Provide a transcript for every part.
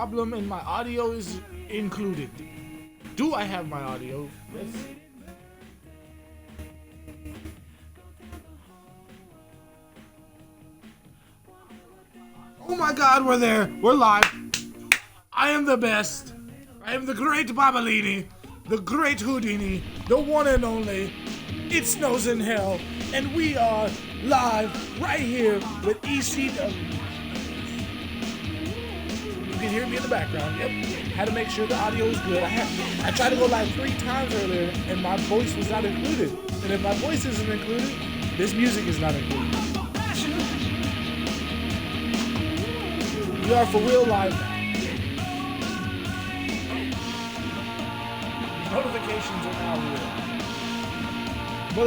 problem and my audio is included. Do I have my audio? Let's see. Oh my God, we're there. We're live. I am the best. I am the great Babalini, the great Houdini, the one and only ItSnowsInHell, and we are live right here with ECW. You can hear me in the background. Yep. Had to make sure the audio was good. I tried to go live 3 times earlier, and my voice was not included. And if my voice isn't included, this music is not included. We are for real live now. Notifications are now real.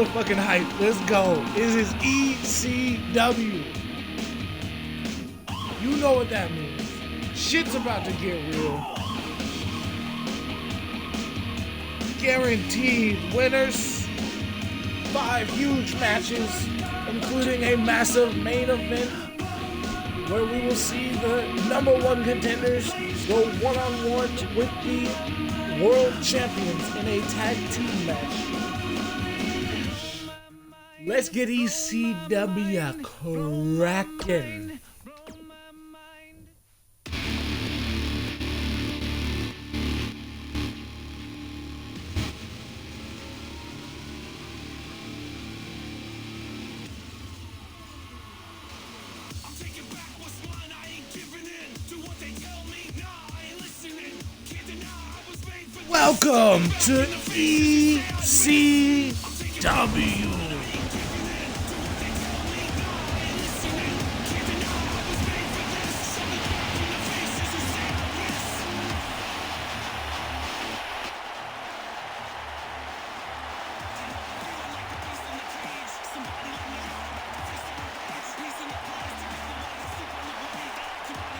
Motherfucking hype. Let's go. This is ECW. You know what that means. Shit's about to get real. Guaranteed winners. 5 huge matches, including a massive main event where we will see the #1 contenders go one-on-one with the world champions in a tag team match. Let's get ECW cracking. Welcome to ECW.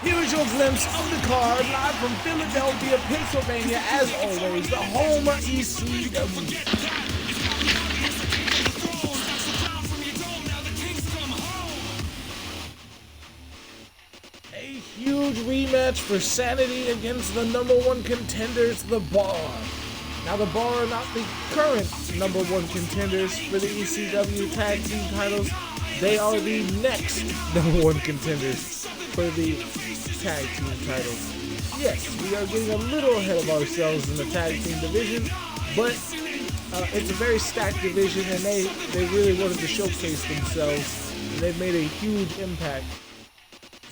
Here is your glimpse of the card, live from Philadelphia, Pennsylvania, as always, the home of ECW. A huge rematch for Sanity against the #1 contenders, The Bar. Now, The Bar are not the current #1 contenders for the ECW tag team titles. They are the next #1 contenders for the tag team titles. Yes, we are getting a little ahead of ourselves in the tag team division, but it's a very stacked division, and they really wanted to showcase themselves, and they've made a huge impact.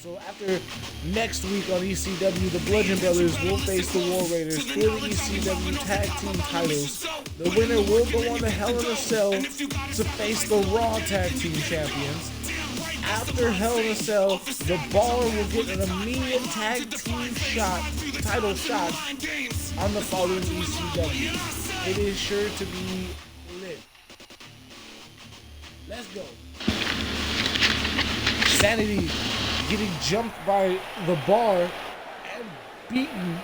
So after next week on ECW, the Bludgeon Brothers will face the War Raiders for the ECW tag team titles. The winner will go on to Hell in a Cell to face the Raw tag team champions. After Hell in a Cell, The Bar will get an immediate tag team title shot on the following ECW. It is sure to be lit. Let's go. Sanity getting jumped by The Bar and beaten.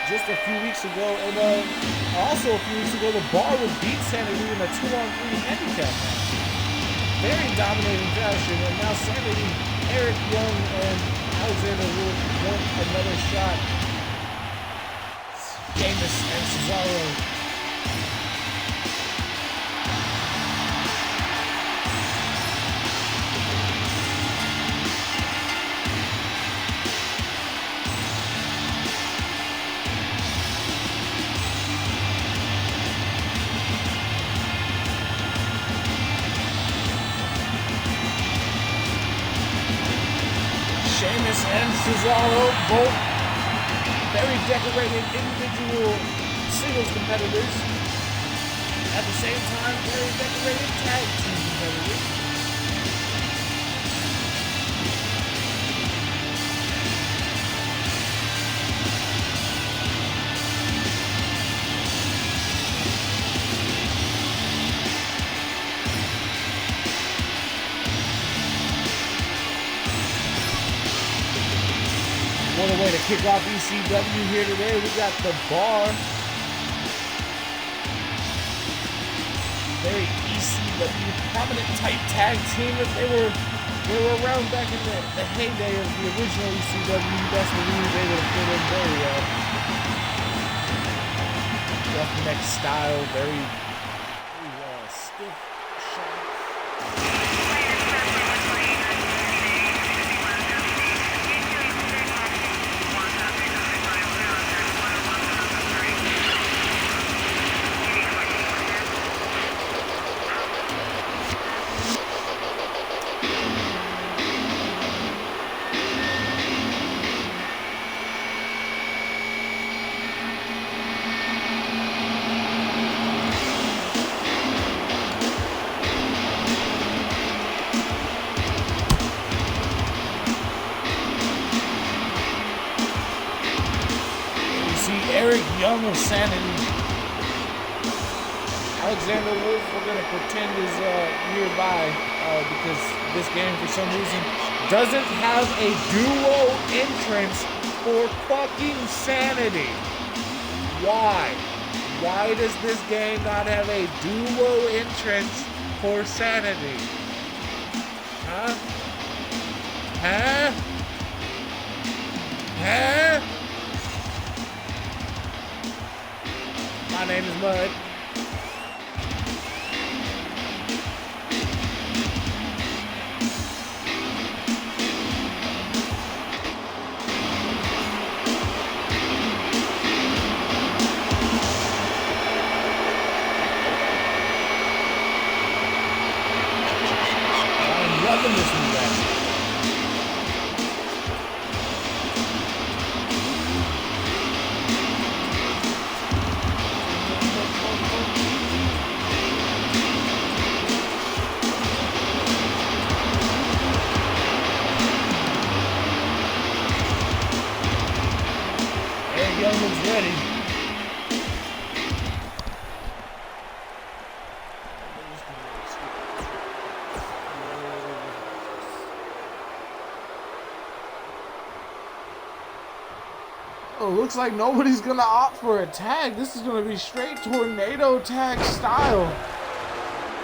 Just a few weeks ago, and also a few weeks ago, The Bar would beat Sanity in a 2-on-3 handicap match. Very dominating fashion, and now Sanity, Eric Young, and Alexander Wolf want another shot. Sheamus and Cesaro. Sheamus and Cesaro, both very decorated individual singles competitors. At the same time, very decorated tag team competitors. What a way to kick off ECW here today. We got The Bar. Very ECW prominent type tag team that they were around back in the heyday of the original ECW. Best believe they would have fit in very well. Roughneck style, very stiff shot. Young of Sanity. Alexander Wolf, we're going to pretend is nearby because this game, for some reason, doesn't have a duo entrance for fucking Sanity. Why? Why does this game not have a duo entrance for Sanity? Huh? Huh? Huh? My name is Mud. I'm loving this new match. Youngman's ready. Oh, looks like nobody's gonna opt for a tag. This is gonna be straight tornado tag style.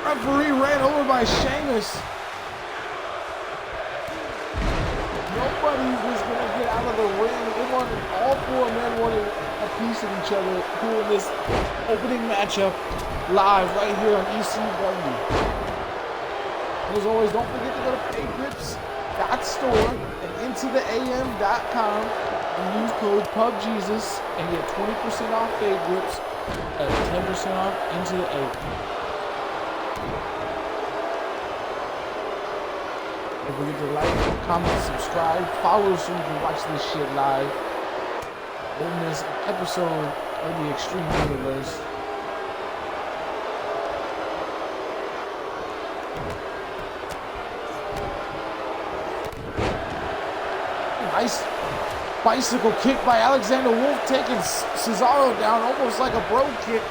Referee ran over by Sheamus. Nobody was gonna get out of the ring. All four men wanted a piece of each other doing this opening matchup live right here on ECW. And as always, don't forget to go to paygrips.store and intotheam.com and use code PubGesus and get 20% off Fade Grips and 10% off Into the AM. Don't forget to like, comment, subscribe, follow so you can watch this shit live. In this episode of the Extreme Universe. Nice bicycle kick by Alexander Wolf, taking Cesaro down almost like a bro kick.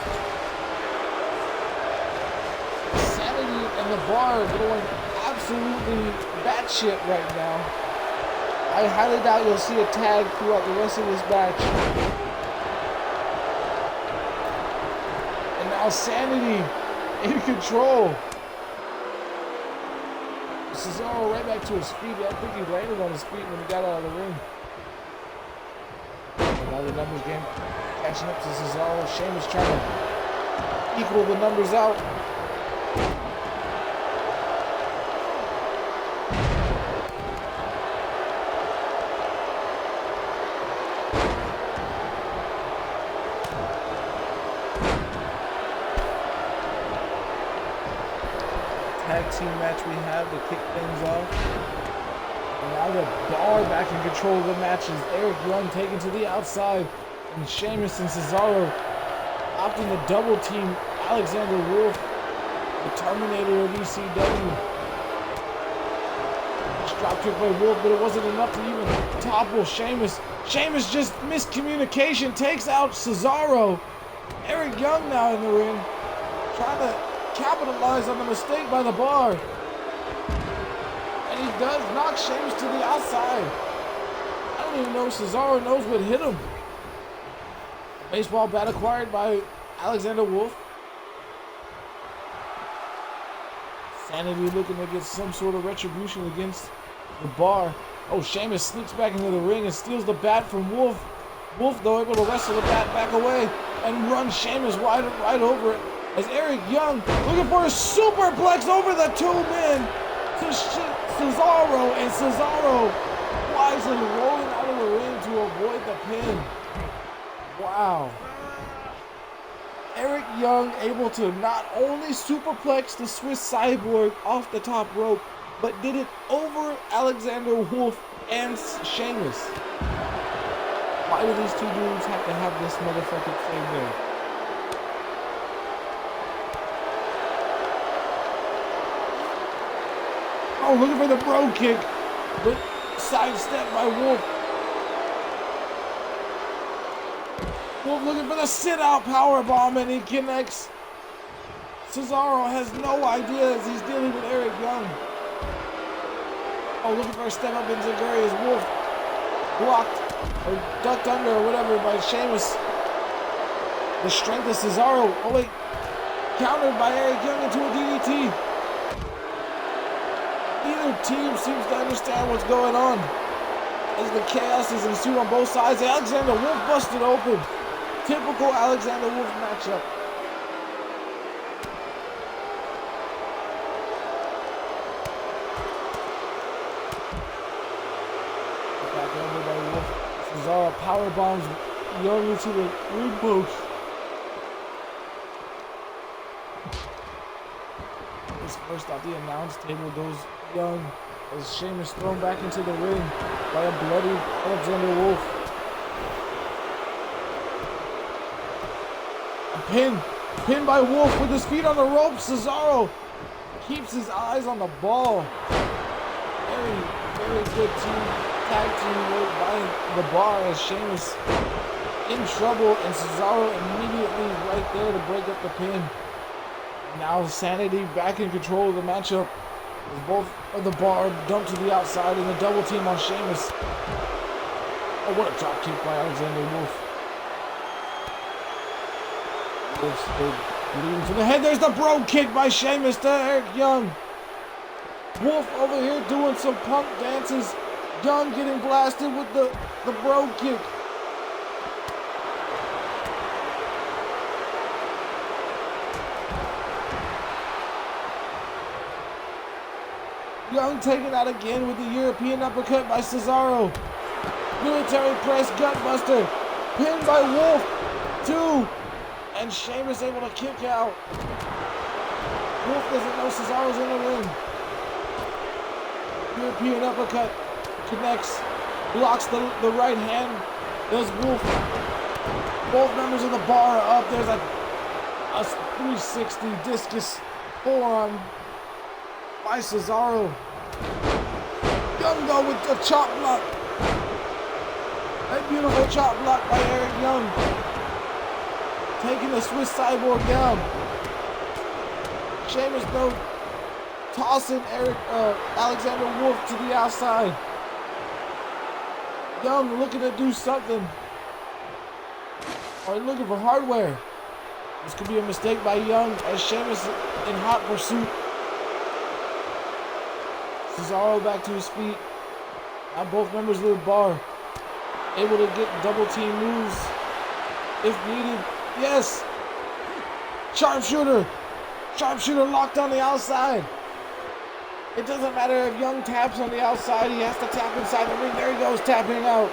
Sanity and the Bar going absolutely batshit right now. I highly doubt you'll see a tag throughout the rest of this match. And now Sanity in control. Cesaro right back to his feet. I think he landed on his feet when he got out of the ring. And now the numbers game catching up to Cesaro. Sheamus trying to equal the numbers out. Tag team match we have to kick things off. And now the Bar back in control of the matches. Eric Young taken to the outside. And Sheamus and Cesaro opting to double team Alexander Wolf, the Terminator of ECW. Drop kick by Wolf, but it wasn't enough to even topple Sheamus. Sheamus just miscommunication, takes out Cesaro. Eric Young now in the ring, trying to capitalize on the mistake by the Bar. And he does knock Sheamus to the outside. I don't even know if Cesaro knows what hit him. Baseball bat acquired by Alexander Wolf. Sanity looking to get some sort of retribution against the Bar. Oh, Sheamus sneaks back into the ring and steals the bat from Wolf. Wolf, though, able to wrestle the bat back away and run Sheamus right over it. As Eric Young looking for a superplex over the two men to Cesaro, and Cesaro wisely rolling out of the ring to avoid the pin. Wow. Eric Young able to not only superplex the Swiss Cyborg off the top rope, but did it over Alexander Wolf and Sheamus. Why do these two dudes have to have this motherfucking same day? Oh, looking for the bro kick, but sidestepped by Wolf. Wolf looking for the sit-out powerbomb, and he connects. Cesaro has no idea as he's dealing with Eric Young. Oh, looking for a step up in Zaguri as Wolf blocked or ducked under or whatever by Sheamus. The strength of Cesaro. Oh wait, countered by Eric Young into a DDT. Neither team seems to understand what's going on as the chaos is ensued on both sides. Alexander Wolf busted open. Typical Alexander Wolf matchup. Back over by Wolf. Cesaro power bombs Young into the ring post. First off the announce table goes Young as Sheamus thrown back into the ring by a bloody Alexander Wolf. A pin by Wolf with his feet on the rope. Cesaro keeps his eyes on the ball. Very, very good tag team work by the Bar as Sheamus in trouble and Cesaro immediately right there to break up the pin. Now Sanity back in control of the matchup. As both of the Bar dumped to the outside in a double team on Sheamus. Oh, what a drop kick by Alexander Wolf. Wolf still bleeding to the head. There's the bro kick by Sheamus to Eric Young. Wolf over here doing some punk dances. Young getting blasted with the bro kick. Young taken out again with the European uppercut by Cesaro. Military press gutbuster. Pinned by Wolf. 2. And Sheamus able to kick out. Wolf doesn't know Cesaro's in the ring. European uppercut. Connects. Blocks the right hand. Does Wolf. Both members of the Bar are up. There's a 360 discus forearm by Cesaro. Young though with the chop block. A beautiful chop block by Eric Young. Taking the Swiss Cyborg down. Sheamus though tossing Alexander Wolf to the outside. Young looking to do something. Or looking for hardware. This could be a mistake by Young as Sheamus in hot pursuit. Cesaro back to his feet. Now both members of the Bar able to get double team moves if needed. Yes! Sharpshooter! Sharpshooter locked on the outside. It doesn't matter if Young taps on the outside, he has to tap inside the ring. There he goes, tapping out.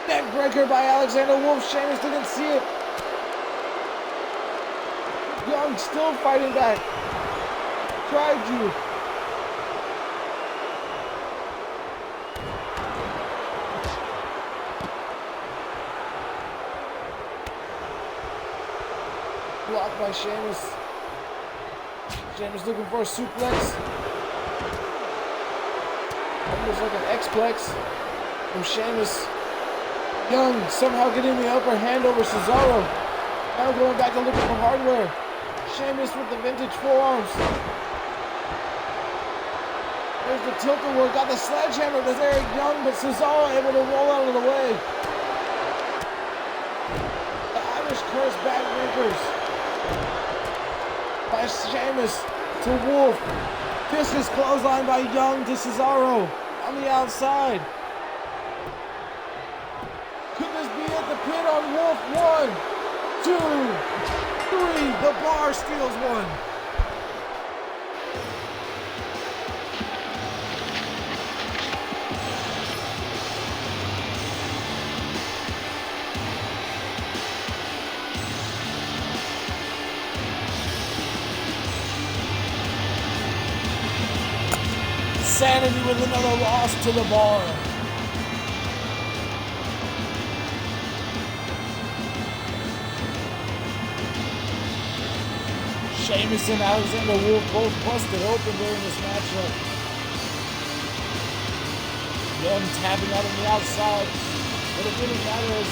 Neck breaker by Alexander Wolf. Sheamus didn't see it. Young still fighting back. Tried you. Blocked by Sheamus. Sheamus looking for a suplex. Almost like an X-plex from Sheamus. Young somehow getting the upper hand over Cesaro. Now going back and looking for hardware. Sheamus with the vintage forearms. There's the tilt-a-whirl. Got the sledgehammer. There's Eric Young, but Cesaro able to roll out of the way. The Irish curse backbreakers by Sheamus. to Wolf. Vicious clothesline by Young to Cesaro on the outside. Could this be at the pin on Wolf? 1, 2, 3. The Bar steals one. Sanity with another loss to the Bar. Sheamus and Alexander Wolf both busted open during this matchup. Young tapping out on the outside. But it didn't matter as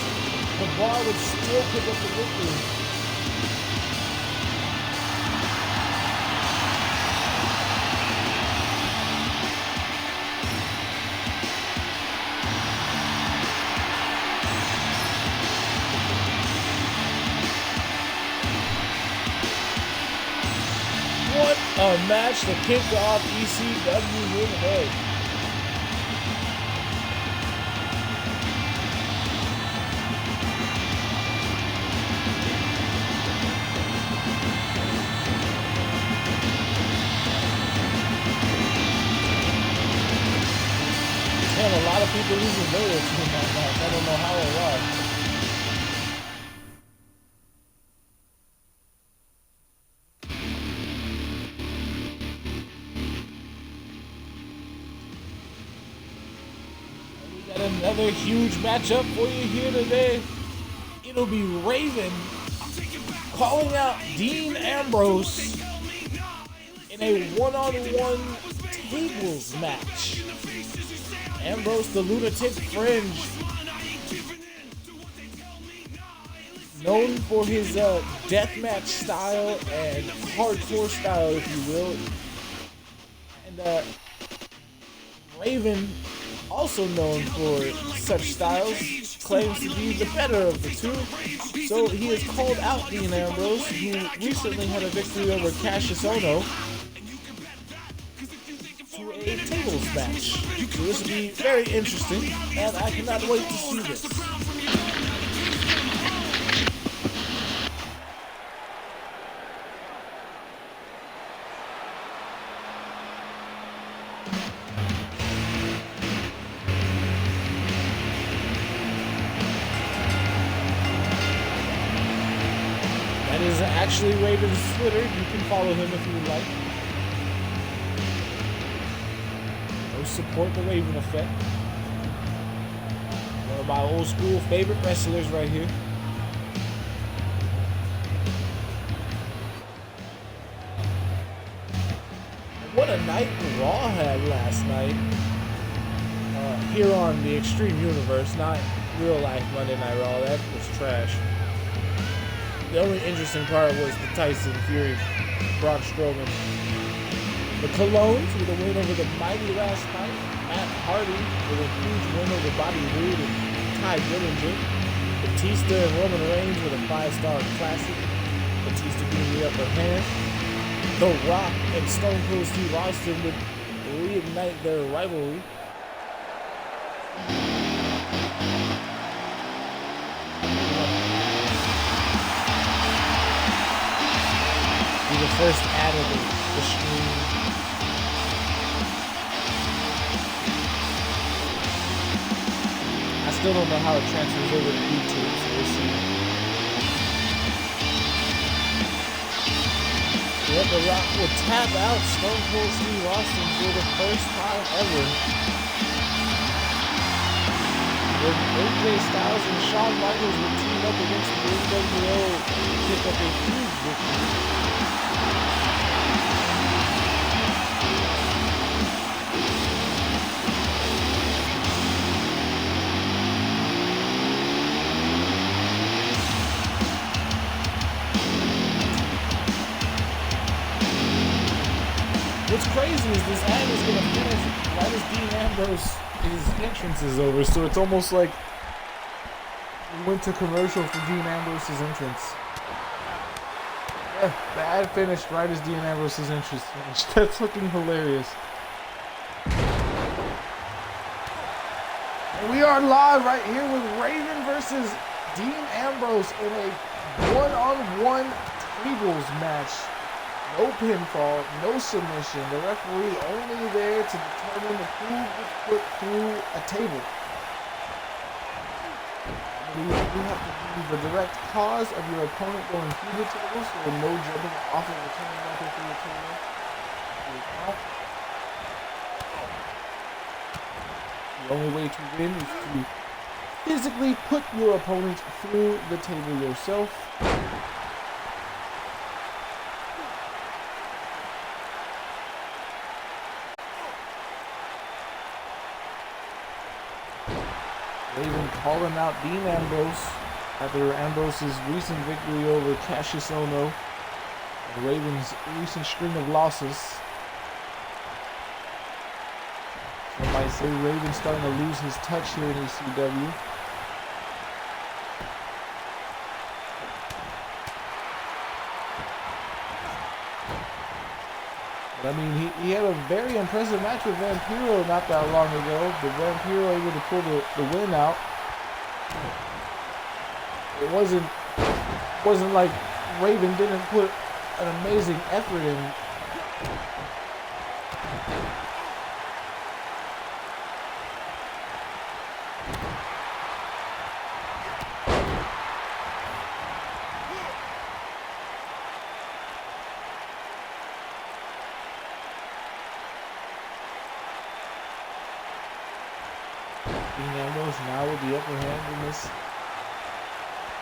the Bar would still pick up the victory. What a match to kick off ECW with Head. Damn, a lot of people losing notice in that match. I don't know how or why. Another huge matchup for you here today. It'll be Raven calling out Dean Ambrose in a one-on-one tables match. Ambrose, the Lunatic Fringe, known for his deathmatch style and hardcore style, if you will. And Raven, also known for such styles, claims to be the better of the two. So he has called out Dean Ambrose, who recently had a victory over Cassius Ohno, to a tables match. So this will be very interesting, and I cannot wait to see this. Is actually Raven's Twitter. You can follow him if you would like. Go support the Raven Effect. One of my old school favorite wrestlers right here. What a night Raw had last night. Here on the Extreme Universe, not real life Monday Night Raw. That was trash. The only interesting part was the Tyson Fury, Braun Strowman. The Colognes with a win over the Mighty last night. Matt Hardy with a huge win over Bobby Roode and Ty Dillinger. Batista and Roman Reigns with a 5-star classic. Batista getting the upper hand. The Rock and Stone Cold Steve Austin would reignite their rivalry. The first ad of the stream. I still don't know how it transfers over to YouTube, so we'll see. Yep, The Rock will tap out Stone Cold Steve Austin for the first time ever. With AJ Styles and Shawn Michaels will team up against the NWO to pick up a huge victory. What's crazy is this ad is going to finish right as Dean Ambrose, his entrance is over, so it's almost like we went to commercial for Dean Ambrose's entrance. Bad finish right as Dean Ambrose's entrance finish. That's looking hilarious. And we are live right here with Raven versus Dean Ambrose in a one-on-one tables match. No pinfall, no submission. The referee only there to determine who was put through a table. You have to be the direct cause of your opponent going through the table, so no jumping off of the turnbuckle through the table. The only way to win is to physically put your opponent through the table yourself. Raven calling out Dean Ambrose after Ambrose's recent victory over Cassius Ohno and Raven's recent string of losses. Some might say Raven's starting to lose his touch here in ECW. I mean, he had a very impressive match with Vampiro not that long ago, but Vampiro able to pull the win out. It wasn't like Raven didn't put an amazing effort in. Dean Ambrose now with the upper hand in this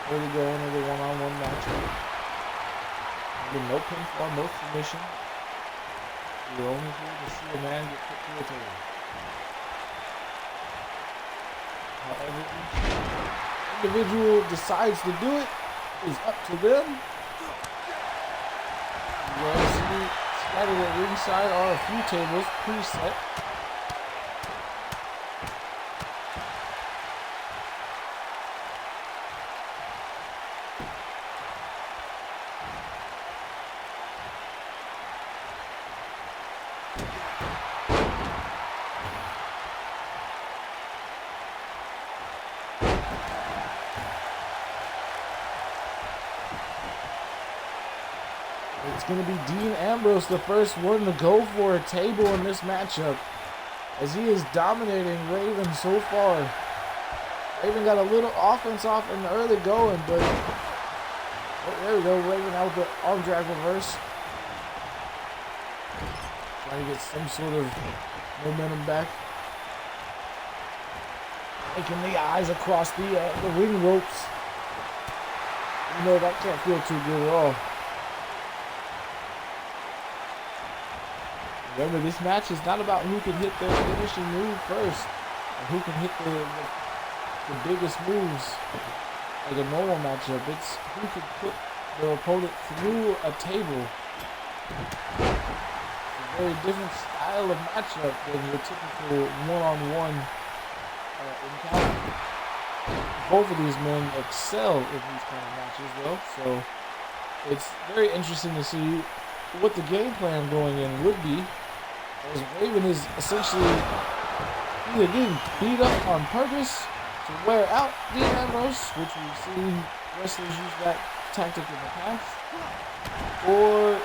early going of the one-on-one matchup. No pinfall, no submission. You're only here to see a man get put through a table. However each individual decides to do it is up to them. You guys see scattered at ringside are a few tables preset. It's going to be Dean Ambrose, the first one to go for a table in this matchup, as he is dominating Raven so far. Raven got a little offense off in the early going, but there we go. Raven out with the arm drag reverse, trying to get some sort of momentum back. Making the eyes across the ring ropes. You know that can't feel too good at all. Remember, this match is not about who can hit their finishing move first, or who can hit the biggest moves like a normal matchup. It's who can put their opponent through a table. It's a very different style of matchup than your typical one-on-one encounter. Both of these men excel in these kind of matches, though, so it's very interesting to see what the game plan going in would be, as Raven is essentially either getting beat up on purpose to wear out Dean Ambrose, which we've seen wrestlers use that tactic in the past, or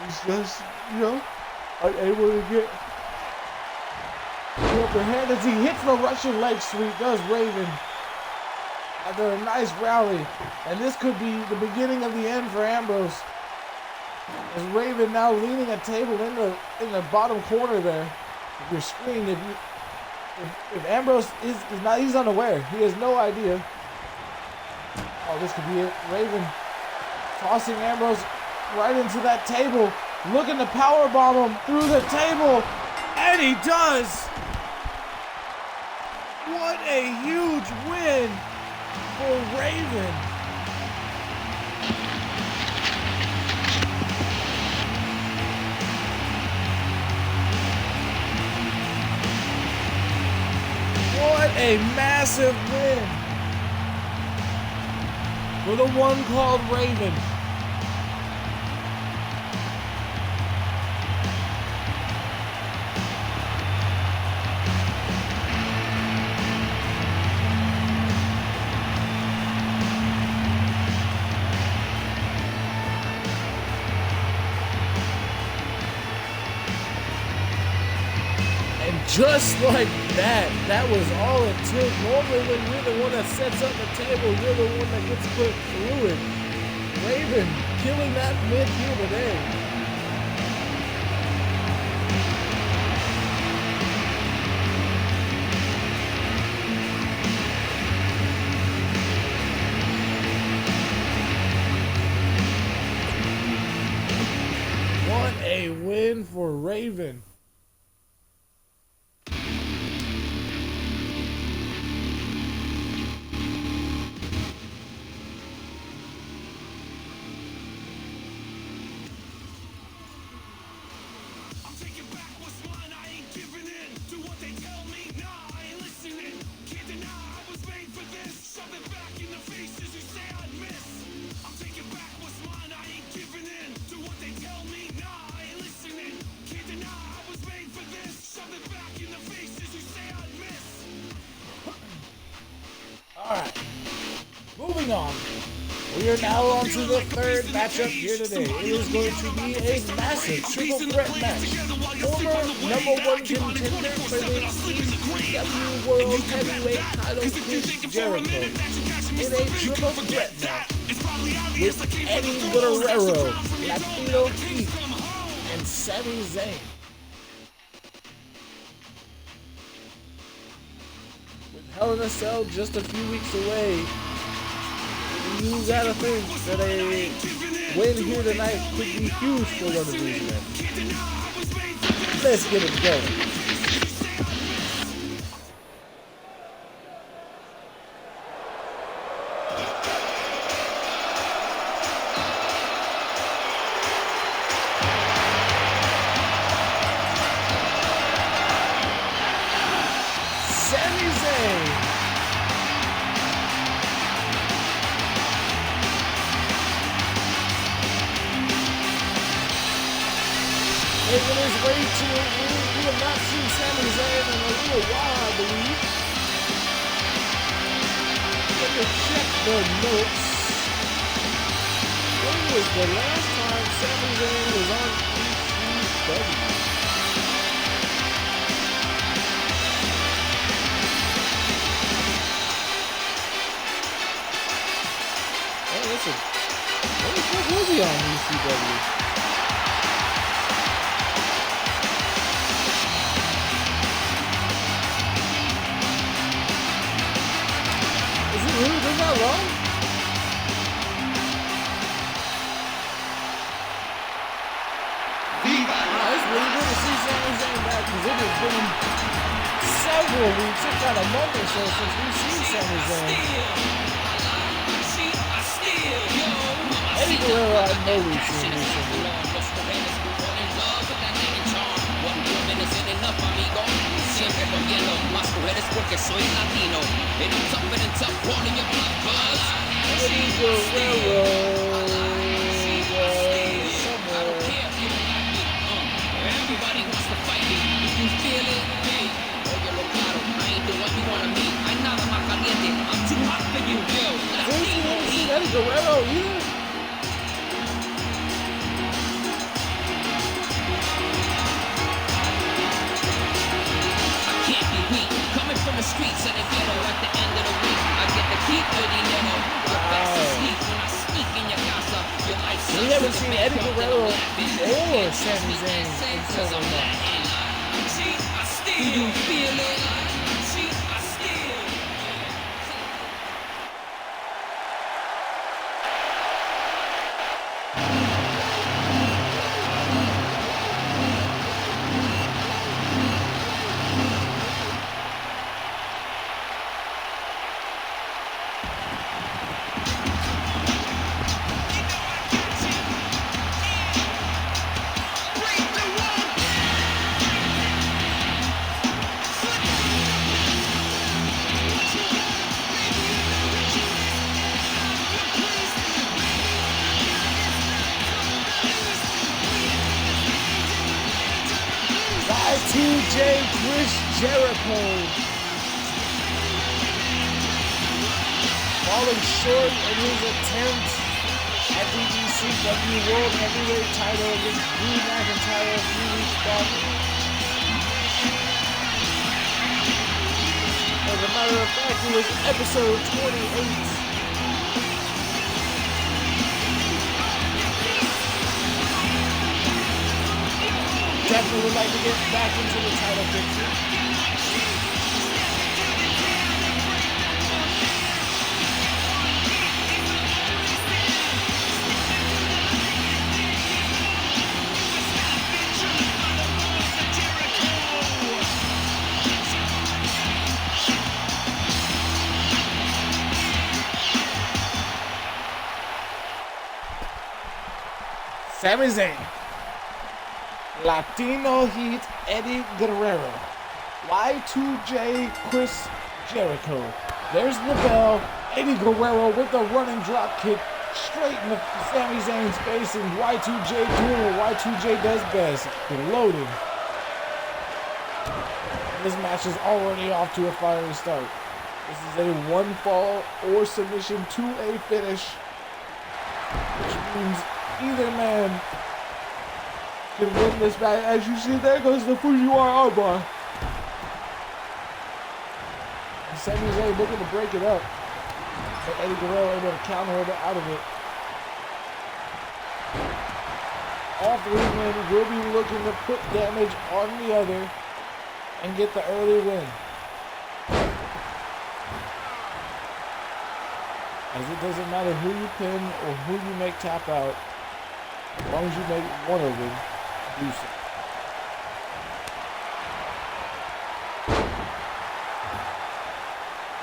he's just, unable to get the upper hand as he hits the Russian leg sweep, does Raven, after a nice rally. And this could be the beginning of the end for Ambrose, as Raven now leaning a table in the bottom corner there of your screen. If Ambrose is not, he's unaware. He has no idea. Oh, this could be it. Raven tossing Ambrose right into that table, looking to powerbomb him through the table, and he does. What a huge win for Raven. What a massive win. for the one called Raven. Just like that, that was all it took. Normally when you're the one that sets up the table, you're the one that gets put through it. Raven killing that myth here today. What a win for Raven. Alright, moving on. We are now on to the third matchup here today. It is going to be a massive triple threat match. Former #1 contender for the ECW World Heavyweight title, Chris Jericho, in a triple threat match with Eddie Guerrero, Latino Heath, and Sami Zayn. Hell in a Cell just a few weeks away. You gotta think that a win here tonight could be huge for one of these men. Let's get it going. Sami Zayn. Making his way to a win. We have not seen Sami Zayn in a little while, I believe. Let me check the notes. When was the last time Sami Zayn was on ECW? Listen, what the fuck was he on ECW? Is it really been that long? It's really good to see Sami Zayn back because it has been several weeks, if not a month or so, since we've seen Sami Zayn. Eddie Guerrero, I know we've seen recently. Eddie Guerrero was somewhere. Everybody wants to fight me. If you feel it, hey, oye lo claro, I ain't the one you wanna meet. I'm not más caliente. I'm too hot for you, yo. Eddie Guerrero either? From the streets of the ghetto at the end of the week, I get to keep the dinero. When I sneak in your casa, your life sucks. We haven't seen Eddie Guerrero or Sami Zayn in so long. Do you feel it? Y2J Chris Jericho falling short in his attempt at the ECW World Heavyweight title against Drew McIntyre a few weeks back. As a matter of fact, it was episode 28. Definitely would like to get back into the title picture. Sami Zayn, Latino Heat Eddie Guerrero, Y2J Chris Jericho. There's the bell. Eddie Guerrero with a running drop kick straight in the Sami Zayn's face, and Y2J doing what Y2J does best, loading. This match is already off to a fiery start. This is a one fall or submission to a finish, which means either man can win this match. As you see, there goes the Fujiwara armbar. Sami Zayn looking to break it up, but Eddie Guerrero able to counter her out of it. All three men will be looking to put damage on the other and get the early win. As it doesn't matter who you pin or who you make tap out, as long as you make one of them do so.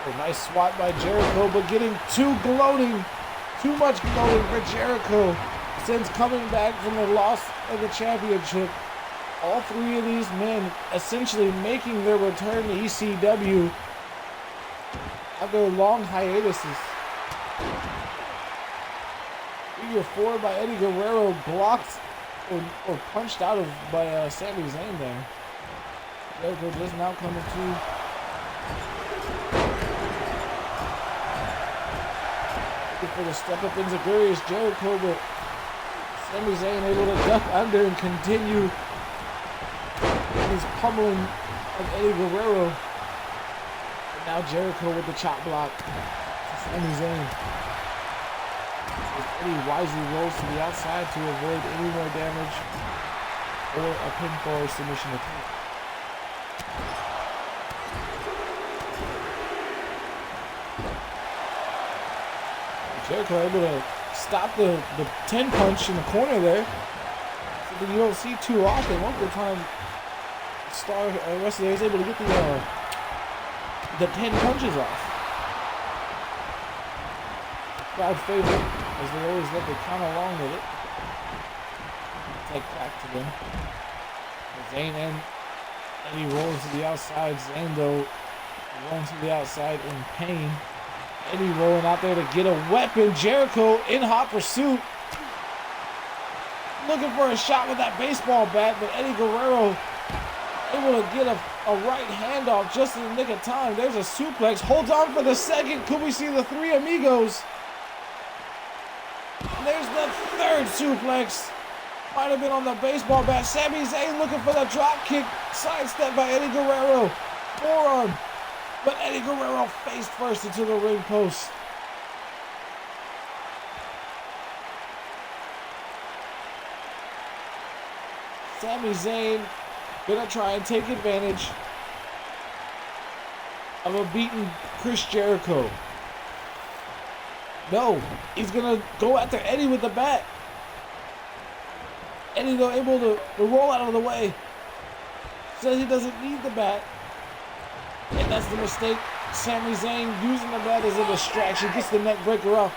A nice swat by Jericho, but getting too much gloating for Jericho since coming back from the loss of the championship. All three of these men essentially making their return to ECW after long hiatuses. Figure 4 by Eddie Guerrero, blocked or punched out of by Sami Zayn there. Jericho just now coming to. Looking for the step up in Zagurius Jericho, but Sami Zayn able to duck under and continue his pummeling of Eddie Guerrero. And now Jericho with the chop block to Sami Zayn. Eddie wisely rolls to the outside to avoid any more damage or a pinfall or submission attempt. Jericho able to stop the 10 punch in the corner there. Something you don't see too often. Most of the time, star wrestler is able to get the 10 punches off. Crowd favorite, as they always let the count along with it. Take back to them. Zayn and Eddie rolls to the outside. Zayn though rolling to the outside in pain. Eddie rolling out there to get a weapon. Jericho in hot pursuit. Looking for a shot with that baseball bat, but Eddie Guerrero able to get a right handoff just in the nick of time. There's a suplex. Holds on for the second. Could we see the three amigos? And there's the third suplex. Might have been on the baseball bat. Sami Zayn looking for the drop kick. Sidestep by Eddie Guerrero. Forearm. But Eddie Guerrero face first into the ring post. Sami Zayn gonna try and take advantage of a beaten Chris Jericho. No, he's gonna go after Eddie with the bat. Eddie though able to roll out of the way. Says he doesn't need the bat. And that's the mistake. Sami Zayn using the bat as a distraction. Gets the neck breaker off.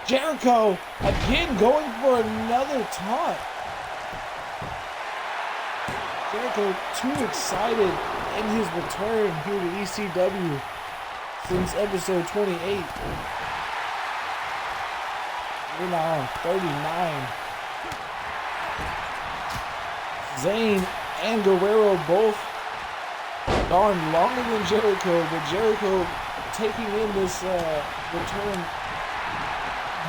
Jericho again going for another taunt. Jericho too excited in his return here to ECW since episode 28. We're now on 39. Zayn and Guerrero both gone longer than Jericho, but Jericho taking in this return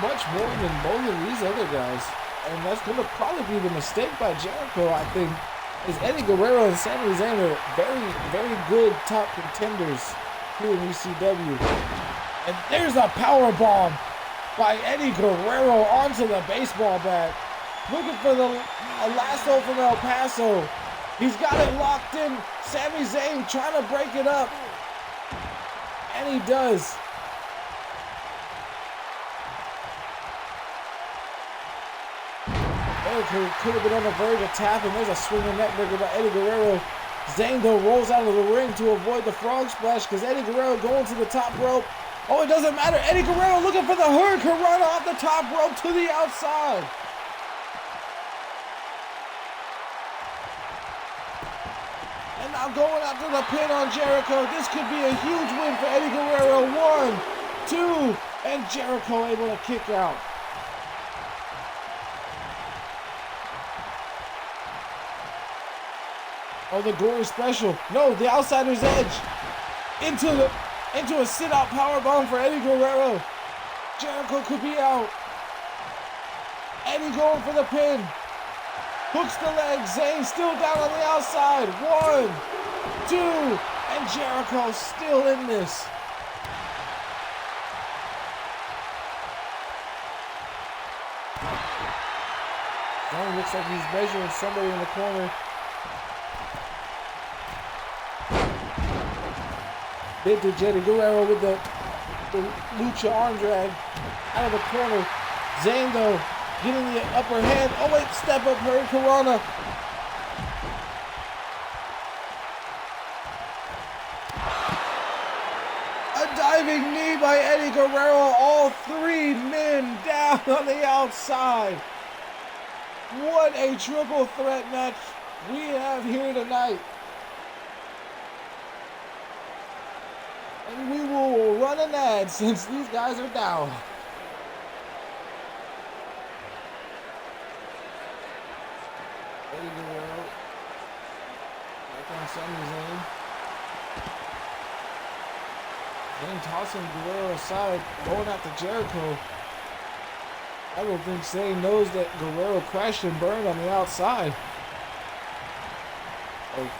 much more than both of these other guys. And that's going to probably be the mistake by Jericho, I think, is Eddie Guerrero and Sami Zayn are very, very good top contenders here in ECW. And there's a power bomb by Eddie Guerrero onto the baseball bat. Looking for a lasso from El Paso. He's got it locked in. Sami Zayn trying to break it up. And he does. Could have been on the verge of tapping. There's a swinging neckbreaker by Eddie Guerrero. Zayn though rolls out of the ring to avoid the frog splash because Eddie Guerrero going to the top rope. Oh, it doesn't matter. Eddie Guerrero looking for the hurricane run off the top rope to the outside. And now going after the pin on Jericho. This could be a huge win for Eddie Guerrero. 1, 2, and Jericho able to kick out. Oh, the gory special. No, the outsider's edge. Into a sit-out powerbomb for Eddie Guerrero. Jericho could be out. Eddie going for the pin. Hooks the leg. Zayn still down on the outside. 1, 2, and Jericho still in this. Zayn looks like he's measuring somebody in the corner. Vintage Eddie Guerrero with the lucha arm drag out of the corner. Zayn though getting the upper hand. Oh wait, step up Hurricane Corona. A diving knee by Eddie Guerrero. All 3 men down on the outside. What a triple threat match we have here tonight. And we will run an ad since these guys are down. Eddie Guerrero. Back on Sami Zayn. Zayn tossing Guerrero aside, going after Jericho. I don't think Zayn knows that Guerrero crashed and burned on the outside. Oh.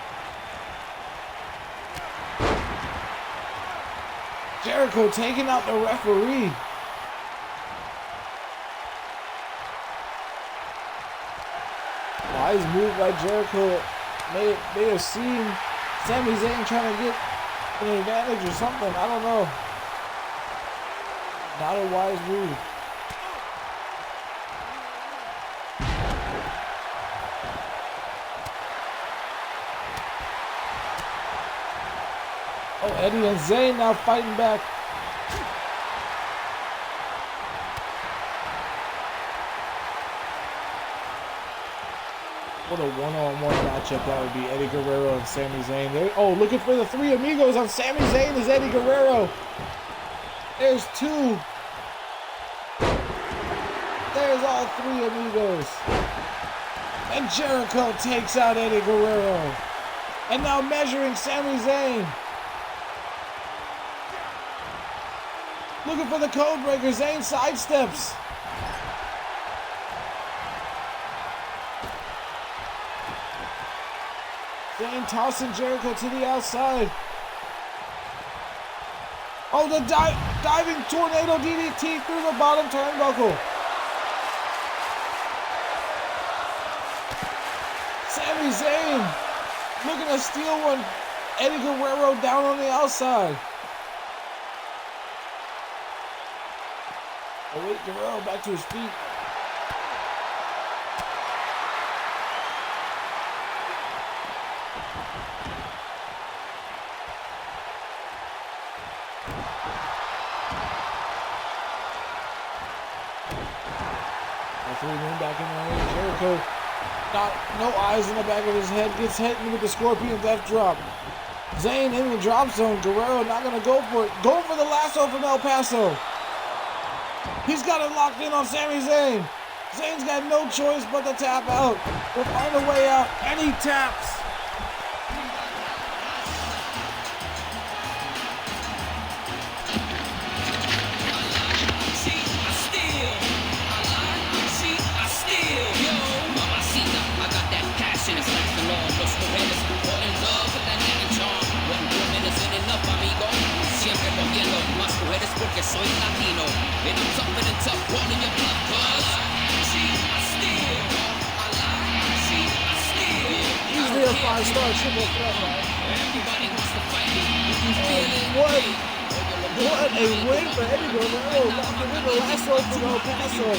Jericho taking out the referee. Wise move by Jericho. May have seen Sami Zayn trying to get an advantage or something. I don't know. Not a wise move. Oh, Eddie and Zayn now fighting back. What a one-on-one matchup that would be, Eddie Guerrero and Sami Zayn. Oh, looking for the 3 amigos on Sami Zayn is Eddie Guerrero. There's 2. There's all 3 amigos. And Jericho takes out Eddie Guerrero. And now measuring Sami Zayn. Looking for the code breaker. Zayn sidesteps. Zayn tossing Jericho to the outside. Oh, the diving tornado DDT through the bottom turnbuckle. Sami Zayn looking to steal one. Eddie Guerrero down on the outside. Oh wait, Guerrero back to his feet. All 3 men back in the ring. Jericho, no eyes in the back of his head, gets hit with the Scorpion Death Drop. Zayn in the drop zone. Guerrero not going to go for it. Going for the lasso from El Paso. He's got it locked in on Sami Zayn. Zayn's got no choice but to tap out. We'll find a way out, and he taps. soy Latino, and I'm tougher than tough, calling your bluff, cuz. See, I steal, I lie, see, I steal. Easily a 5-star triple threat match. Everybody wants to fight me, if you feel it, What a win for Eddie Guerrero, locking in the lasso from El Paso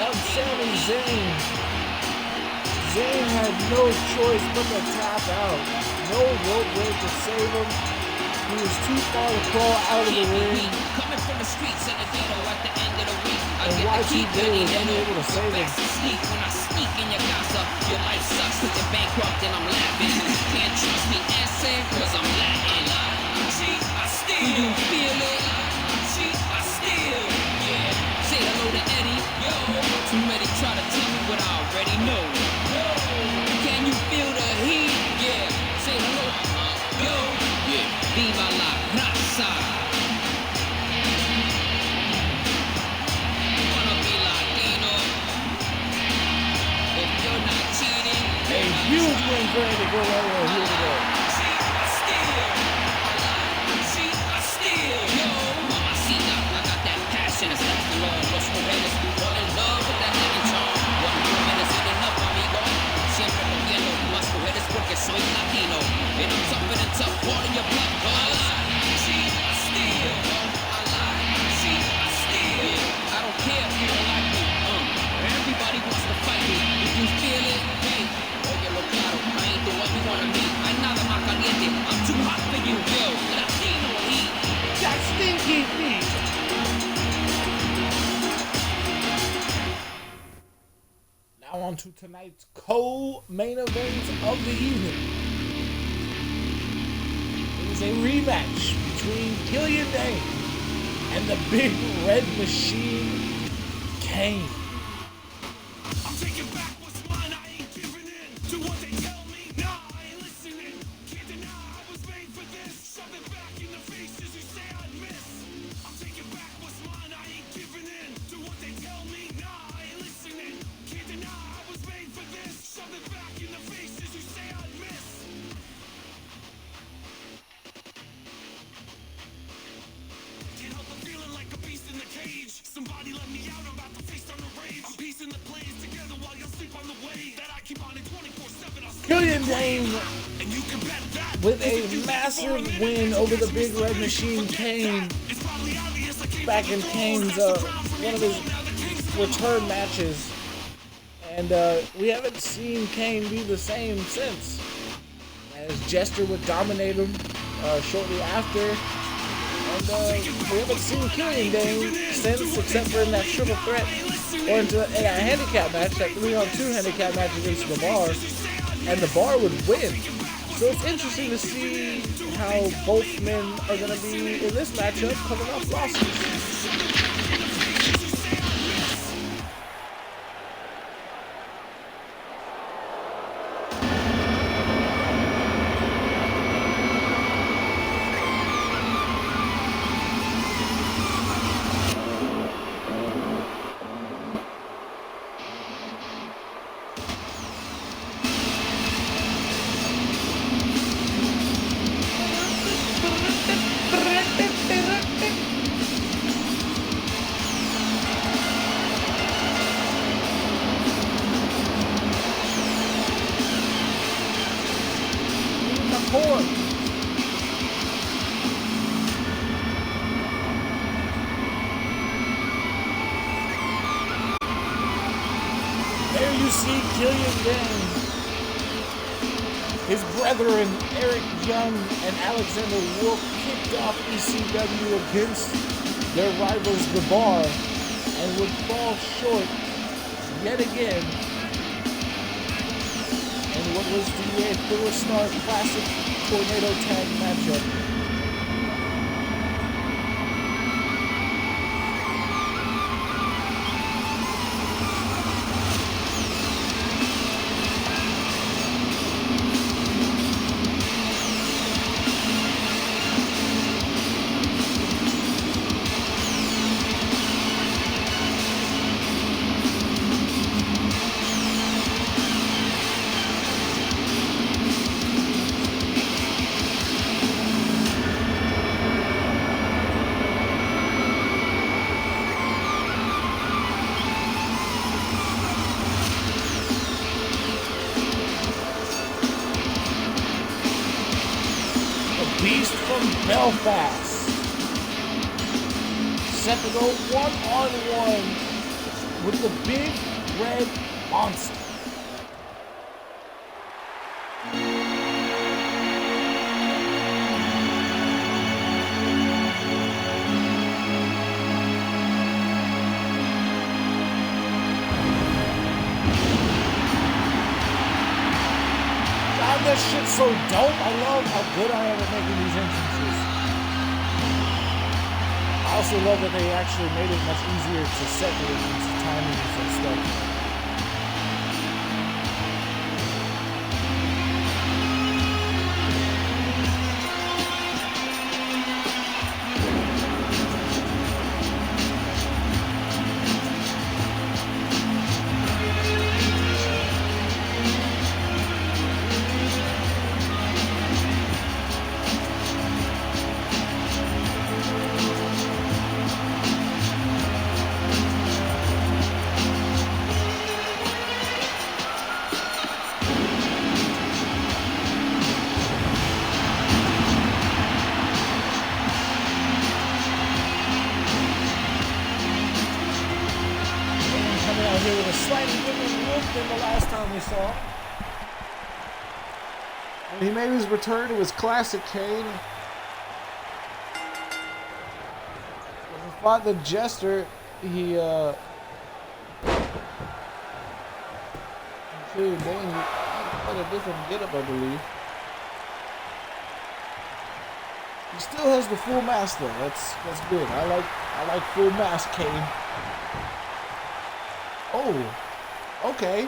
on Sami Zayn. Zayn had no choice but to tap out. No rope break to save him. He was too far to crawl out of the ring. Coming from the streets of the ghetto at the end of the week. I And get the key YTJ was unable to save him. sneak when I sneak in your gossip. Your life sucks cause you're bankrupt and I'm laughing. Can't trust me, essay, cause I'm Latin. I steal. Do you feel it? I steal. Yeah. Say hello to Eddie. Yo. Too many try to tell me what I already know. Yo. Can you feel the heat? Yeah. Say hello. Yo. Yeah. Viva la raza. Wanna be Latino? If you're not cheating, A huge win for Eddie Guerrero here today. Los mujeres fall in love with that living charm. One woman isn't enough, amigo. Siempre cogiendo más mujeres porque soy Latino. And I'm tougher than tough, calling your bluff, cuz. I steal. I lie. I steal. I don't care if you don't like me. Everybody wants to fight me. If you feel it, hey. Oye, lo claro, I ain't the one you wanna meet. I'm nada más caliente. I'm too hot for you, yo. Latino heat. That stinky feet. Now on to tonight's co-main event of the evening. It is a rematch between Caelan and the Big Red Machine, Kane. I'm taking back what's mine, I ain't giving in to what they tell me. Nah, I ain't listening. Can't deny I was made for this. Shove it back in the faces you say I'd miss. I'm taking back what's mine, I ain't giving in to what they tell me. Nah, I ain't listening. Can't deny I was made for this. Shove it back in the faces you say I'd miss. Can't help but feeling like a beast in the cage. Somebody let me out, I'm about to face on the rage. I'm piecing the plays together while you sleep on the way that I keep on it 24/7. Caelan Dane And you can bet that with a massive win over the Big Red Machine, Kane. it's probably obvious I can't Back in Kane's one of his return matches, and we haven't seen Kane be the same since. As Jester would dominate him shortly after, and we haven't seen Caelan Dane since, except for in that triple threat or in a handicap match, that 3-on-2 handicap match against the Bar, and the Bar would win. So it's interesting to see how both men are going to be in this matchup coming off losses. There you see Caelan Dane. His brethren Eric Young and Alexander Wolf kicked off ECW against their rivals The Bar and would fall short yet again in what was the 4-star classic tornado tag matchup. Beast from Belfast. Set to go one-on-one with the Big Red Monster. That shit's so dope. I love how good I am at making these entrances. I also love that they actually made it much easier to set the entrance timings and stuff. Here with a slightly different look than the last time we saw him. And he made his return to his classic cane. When he fought the Jester, he Caelan Dane, he had a different getup, I believe. He still has the full mask though. That's good. I like full mask Cane. Oh, okay.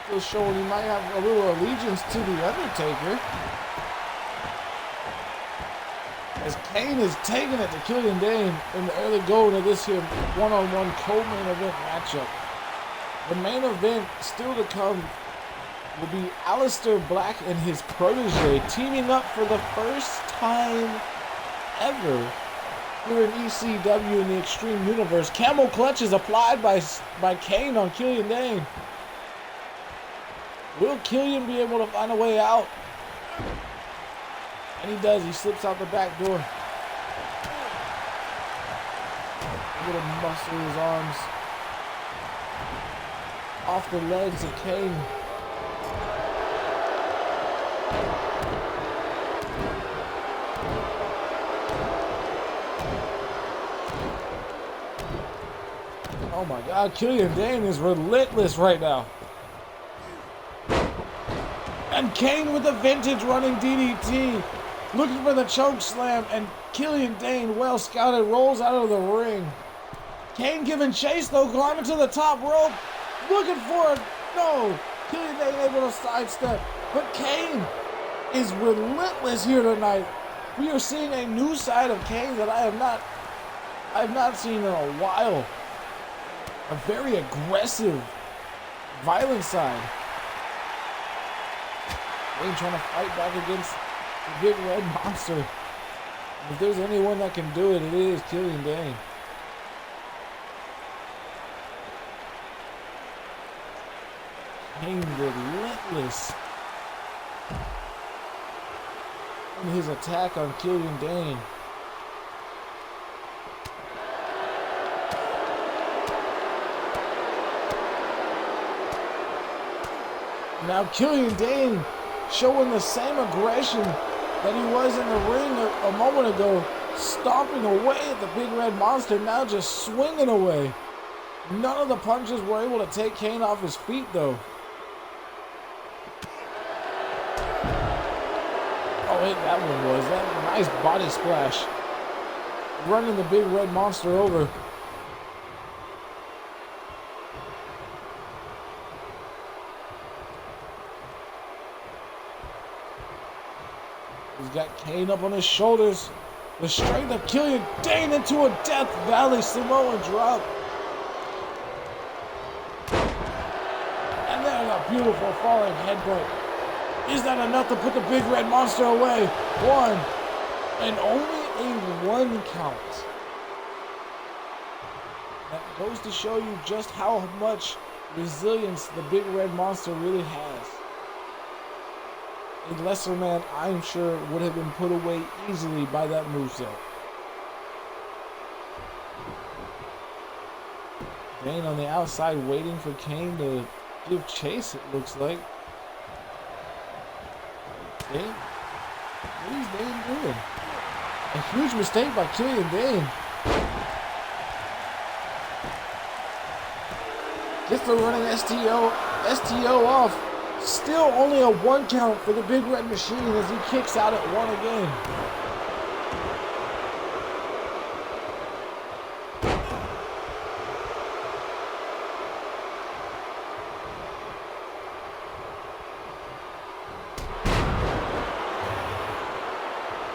Still showing he might have a little allegiance to the Undertaker. As Kane is taking it to Caelan Dane in the early going of this here one-on-one co-main event matchup. The main event still to come will be Aleister Black and his protege teaming up for the first time ever here in ECW in the Extreme Universe. Camel clutch is applied by Kane on Caelan Dane. Will Caelan be able to find a way out? And he does. He slips out the back door. A little muscle in his arms. Off the legs of Kane. Oh my God, Caelan Dane is relentless right now. And Kane with the vintage running DDT. Looking for the choke slam, and Caelan Dane, well scouted, rolls out of the ring. Kane giving chase though, climbing to the top rope. Looking for it. No. Caelan Dane able to sidestep. But Kane is relentless here tonight. We are seeing a new side of Kane that I have not seen in a while. A very aggressive, violent side. Kane trying to fight back against the Big Red Monster. If there's anyone that can do it, it is Caelan Dane. Kane relentless in his attack on Caelan Dane. Now Caelan Dane showing the same aggression that he was in the ring a moment ago, stomping away at the Big Red Monster, now just swinging away. None of the punches were able to take Kane off his feet though. Oh, that one was. That nice body splash. Running the Big Red Monster over. He's got Kane up on his shoulders. The strength of Caelan Dane into a Death Valley Samoan drop. And there's a beautiful falling headbutt. Is that enough to put the Big Red Monster away? One. And only a 1 count. That goes to show you just how much resilience the Big Red Monster really has. a lesser man, I'm sure, would have been put away easily by that moveset. Dane on the outside waiting for Kane to give chase, it looks like. Dane? What is Dane doing? A huge mistake by Killian Dane. Gets the running STO off. Still only a 1 count for the Big Red Machine as he kicks out at 1 again.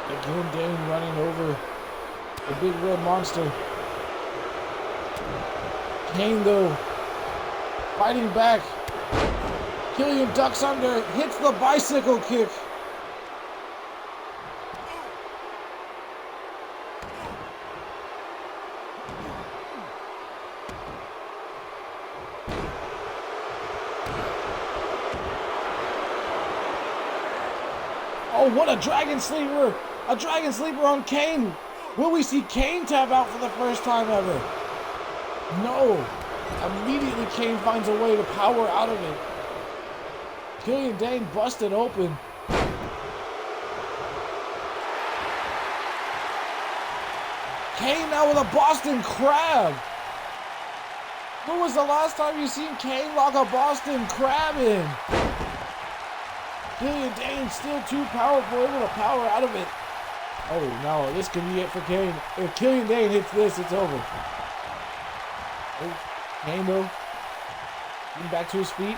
Again, Dane running over the Big Red Monster. Kane, though, fighting back. Killian ducks under, hits the bicycle kick. Oh, what a dragon sleeper! A dragon sleeper on Kane! Will we see Kane tap out for the first time ever? No! Immediately Kane finds a way to power out of it. Killian Dane busted open. Kane now with a Boston Crab. When was the last time you seen Kane lock a Boston Crab in? Killian Dane still too powerful, able to power out of it. Oh no, this can be it for Kane. If Killian Dane hits this, it's over. Oh, Kane though, getting back to his feet.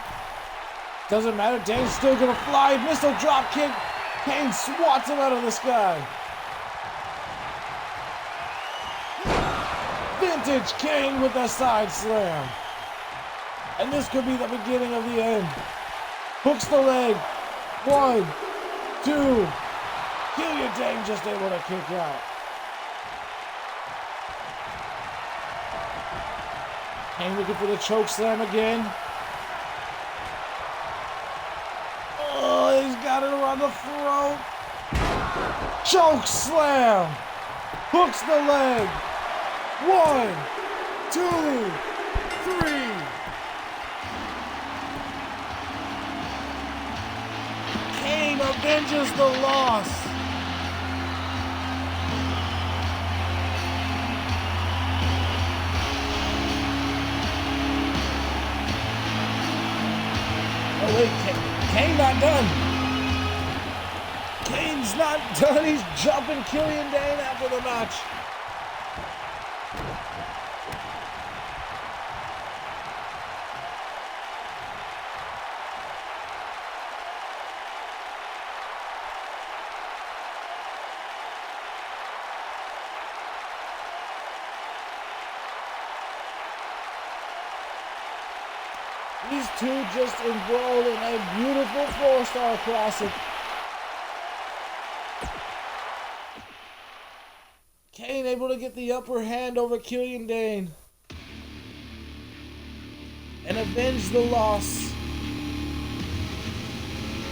Doesn't matter, Dane's still gonna fly. Missile drop kick. Kane swats him out of the sky. Vintage Kane with the side slam. And this could be the beginning of the end. Hooks the leg. 1, 2. Killian Dane just able to kick out. Kane looking for the choke slam again. Oh, he's got it around the throat. Choke slam. Hooks the leg. 1, 2, 3. Kane avenges the loss. Oh wait, Kane not done. Kane's not done. He's jumping Killian Dane after the match. These two just embroiled in a beautiful 4-star classic. Kane able to get the upper hand over Killian Dane and avenge the loss.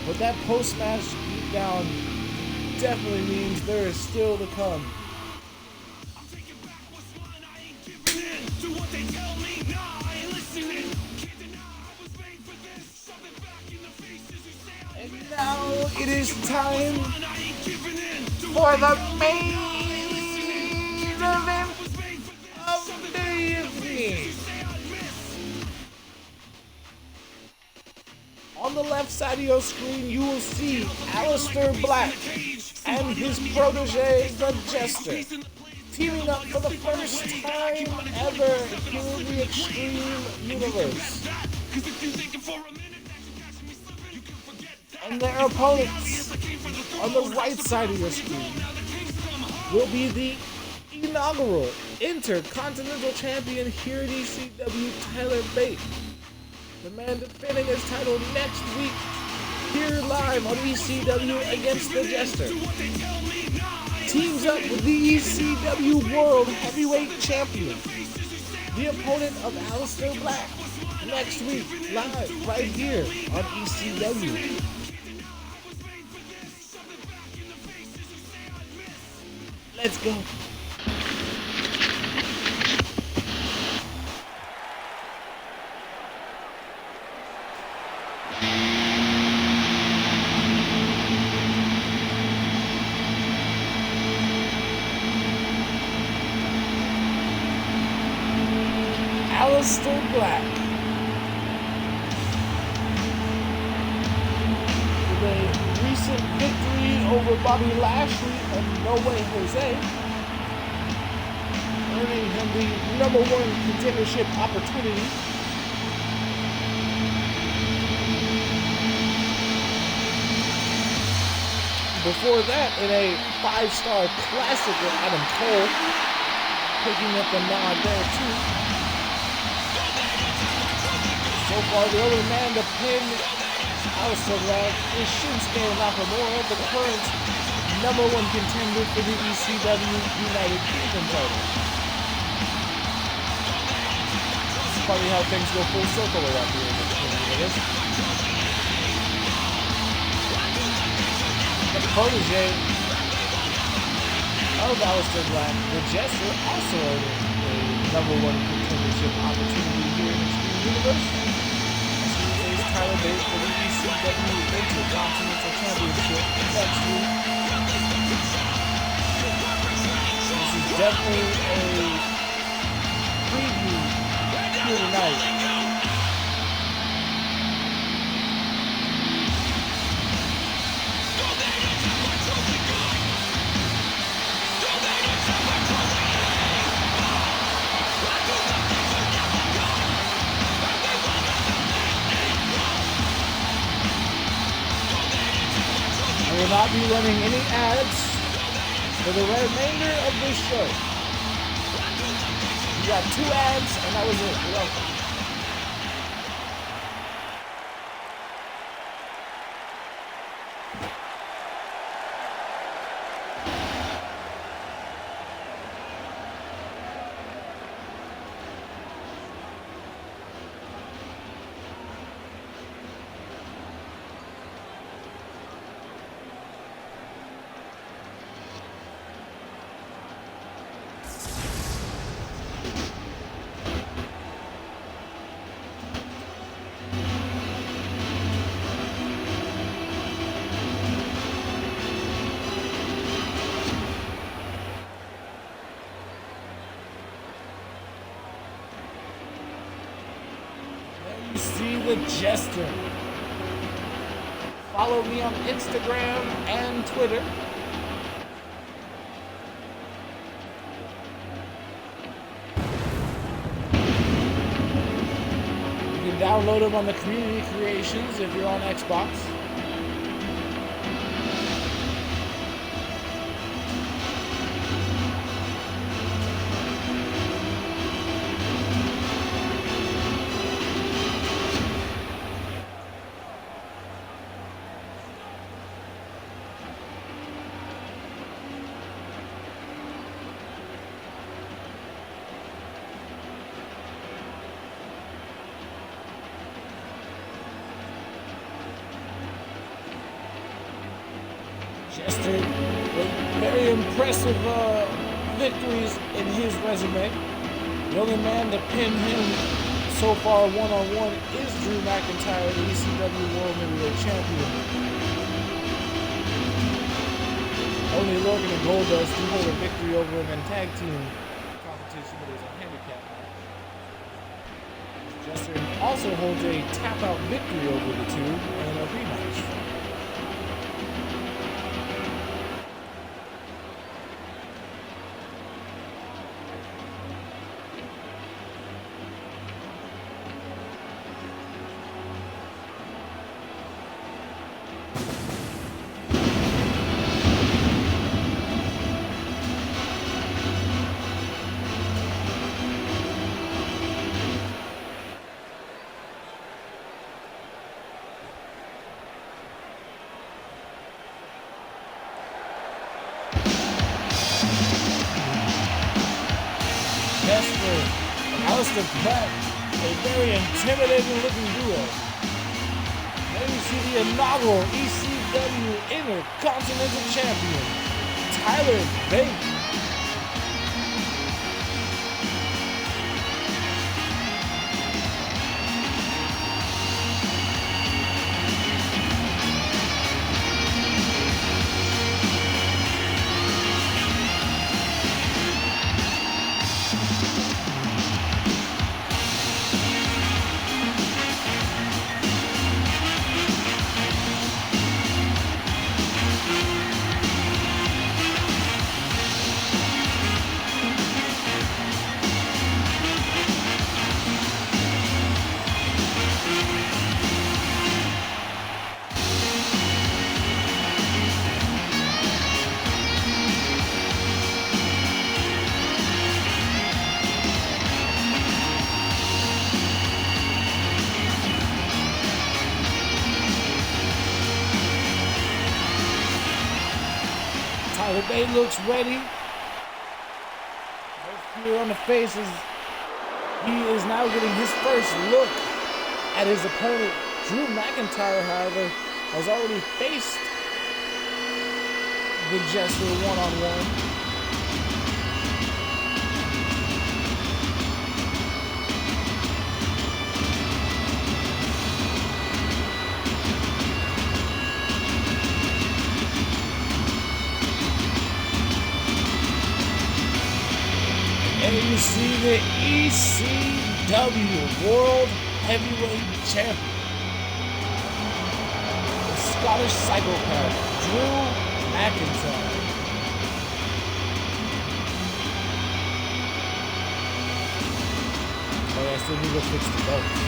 But that post-match beatdown definitely means there is still to come. I'm taking back what's mine, I ain't giving in to what they tell me. Nah, I ain't listening. Can't deny I was made for this. Shove it back in the faces who say I And now it is time I ain't giving in to for the main event of the evening. On the left side of your screen, you will see Aleister Black and his protege, the Jester, teaming up for the first time ever in the Extreme Universe. And their opponents on the right side of your screen will be the inaugural Intercontinental Champion here at ECW, Tyler Bate. The man defending his title next week here live on ECW against the Jester. Teams up with the ECW World Heavyweight Champion, the opponent of Aleister Black, next week live right here on ECW. Let's go. Aleister Black. With a recent victory over Bobby Lashley and No Way Jose, earning him the #1 contendership opportunity. Before that, in a 5-star classic with Adam Cole, picking up the nod there too. So far, the only man to pin Aleister Black is Shinsuke Nakamura, the current #1 contender for the ECW United Kingdom title. It's funny how things go full circle around here in this community. The protege of Aleister Black, the Jester, also earning a #1 contendership opportunity here in the Extreme Universe. Tyler Bate for the ECW Intercontinental Championship next week. This is definitely a preview here tonight. We will not be running any ads for the remainder of this show. We got 2 ads, and that was it. You're welcome. See the Jester. Follow me on Instagram and Twitter. You can download them on the Community Creations if you're on Xbox. Jester with very impressive victories in his resume. The only man to pin him so far one-on-one is Drew McIntyre, the ECW World Heavyweight Champion. Only Logan and Goldust do hold a victory over him in tag team competition, but there's a handicap match. Jester also holds a tap-out victory over the two in a rematch. Jester and Aleister Black, a very intimidating looking duo. Then you see the inaugural ECW Intercontinental Champion, Tyler Bate, Tyler Bate looks ready. Here on the faces, he is now getting his first look at his opponent. Drew McIntyre, however, has already faced the Jester one-on-one. And you see the ECW World Heavyweight Champion, the Scottish Psychopath, Drew McIntyre. Oh, I still need to fix the belts.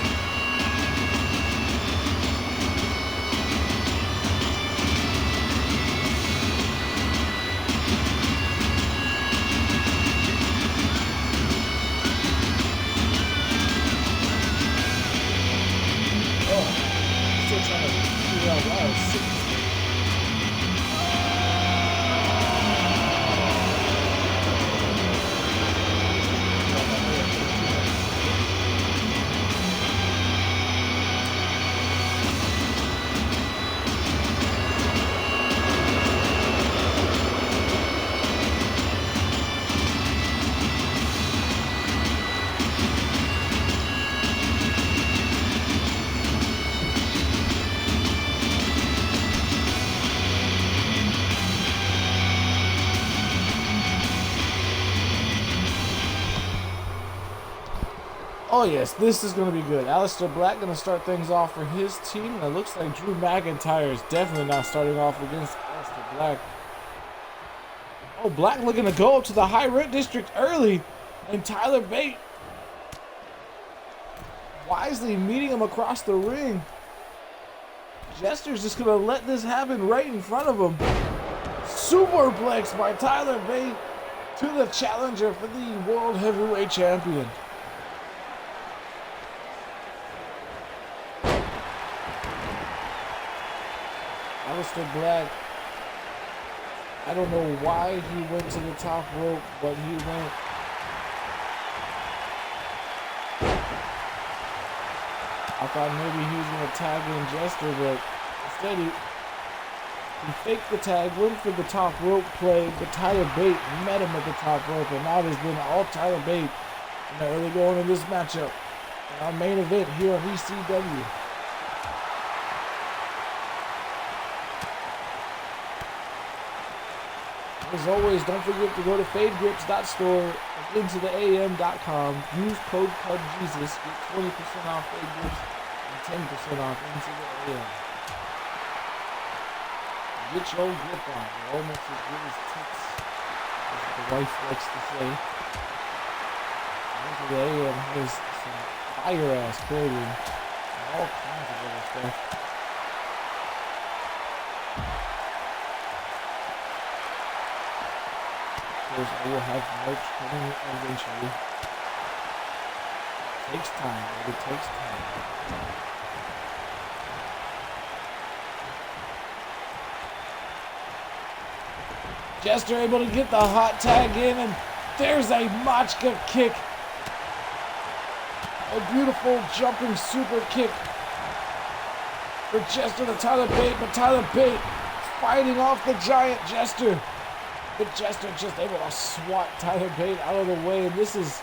Oh yes, this is going to be good. Aleister Black going to start things off for his team. And it looks like Drew McIntyre is definitely not starting off against Aleister Black. Oh, Black looking to go up to the high rent district early. And Tyler Bate wisely meeting him across the ring. Jester's just going to let this happen right in front of him. Superplex by Tyler Bate to the challenger for the World Heavyweight Champion. Aleister Black, I don't know why he went to the top rope, but he went. I thought maybe he was going to tag in Jester, but instead he faked the tag, went for the top rope play, but Tyler Bate met him at the top rope, and now it has been all Tyler Bate in the early going in this matchup. Our main event here on ECW. As always, don't forget to go to fadegrips.store and into the am.com. Use code PubGesus. Get 20% off Fade Grips and 10% off into the AM. Get your grip on. You're almost as good as tits, as the wife likes to say. Into the AM has some fire-ass clothing and all kinds of other stuff. I will have merch coming eventually. It takes time, it takes time. Jester able to get the hot tag in, and there's a Machka kick. A beautiful jumping super kick for Jester to Tyler Bate, but Tyler Bate fighting off the giant Jester. But Jester just able to swat Tyler Bate out of the way, and this is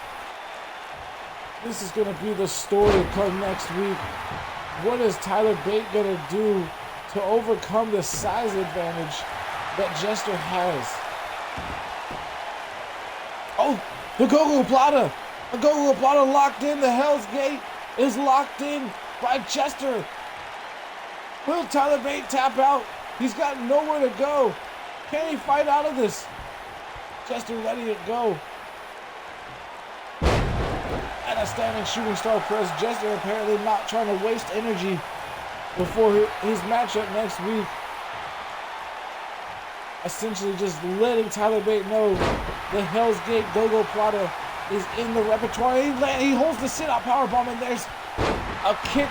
going to be the story come next week. What is Tyler Bate going to do to overcome the size advantage that Jester has? Oh, the Gogo Plata! The Gogo Plata locked in. The Hell's Gate is locked in by Jester. Will Tyler Bate tap out? He's got nowhere to go. Can he fight out of this? Jester letting it go. And a standing shooting star press. Jester apparently not trying to waste energy before his matchup next week. Essentially just letting Tyler Bate know the Hell's Gate Gogo Plata is in the repertoire. He holds the sit-out powerbomb, and there's a kick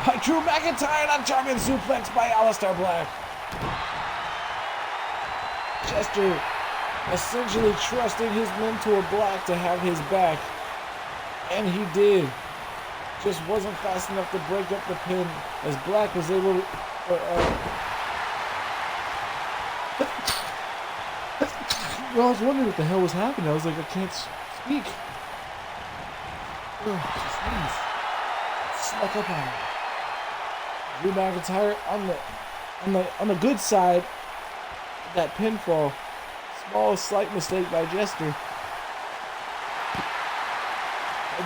by Drew McIntyre and a German suplex by Aleister Black. Jester essentially trusting his mentor Black to have his back. And he did. Just wasn't fast enough to break up the pin as Black was able to... Well, I was wondering what the hell was happening. I was like, I can't speak. Sneeze. Snuck up on him. Drew McIntyre on the good side of that pinfall. Small, slight mistake by Jester.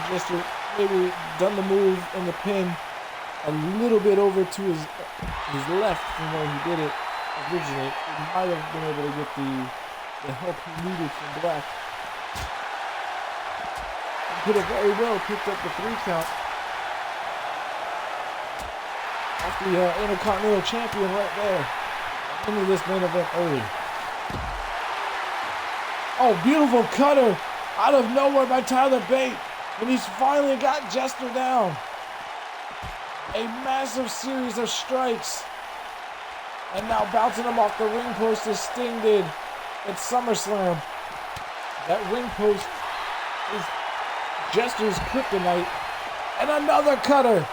Jester maybe done the move in the pin a little bit over to his left from where he did it originally. He might have been able to get the help he needed from Black. He could have very well picked up the 3 count off the Intercontinental Champion right there into this main event early. Oh, beautiful cutter out of nowhere by Tyler Bate. And he's finally got Jester down. A massive series of strikes. And now bouncing him off the ring post as Sting did at SummerSlam. That ring post is Jester's kryptonite. And another cutter.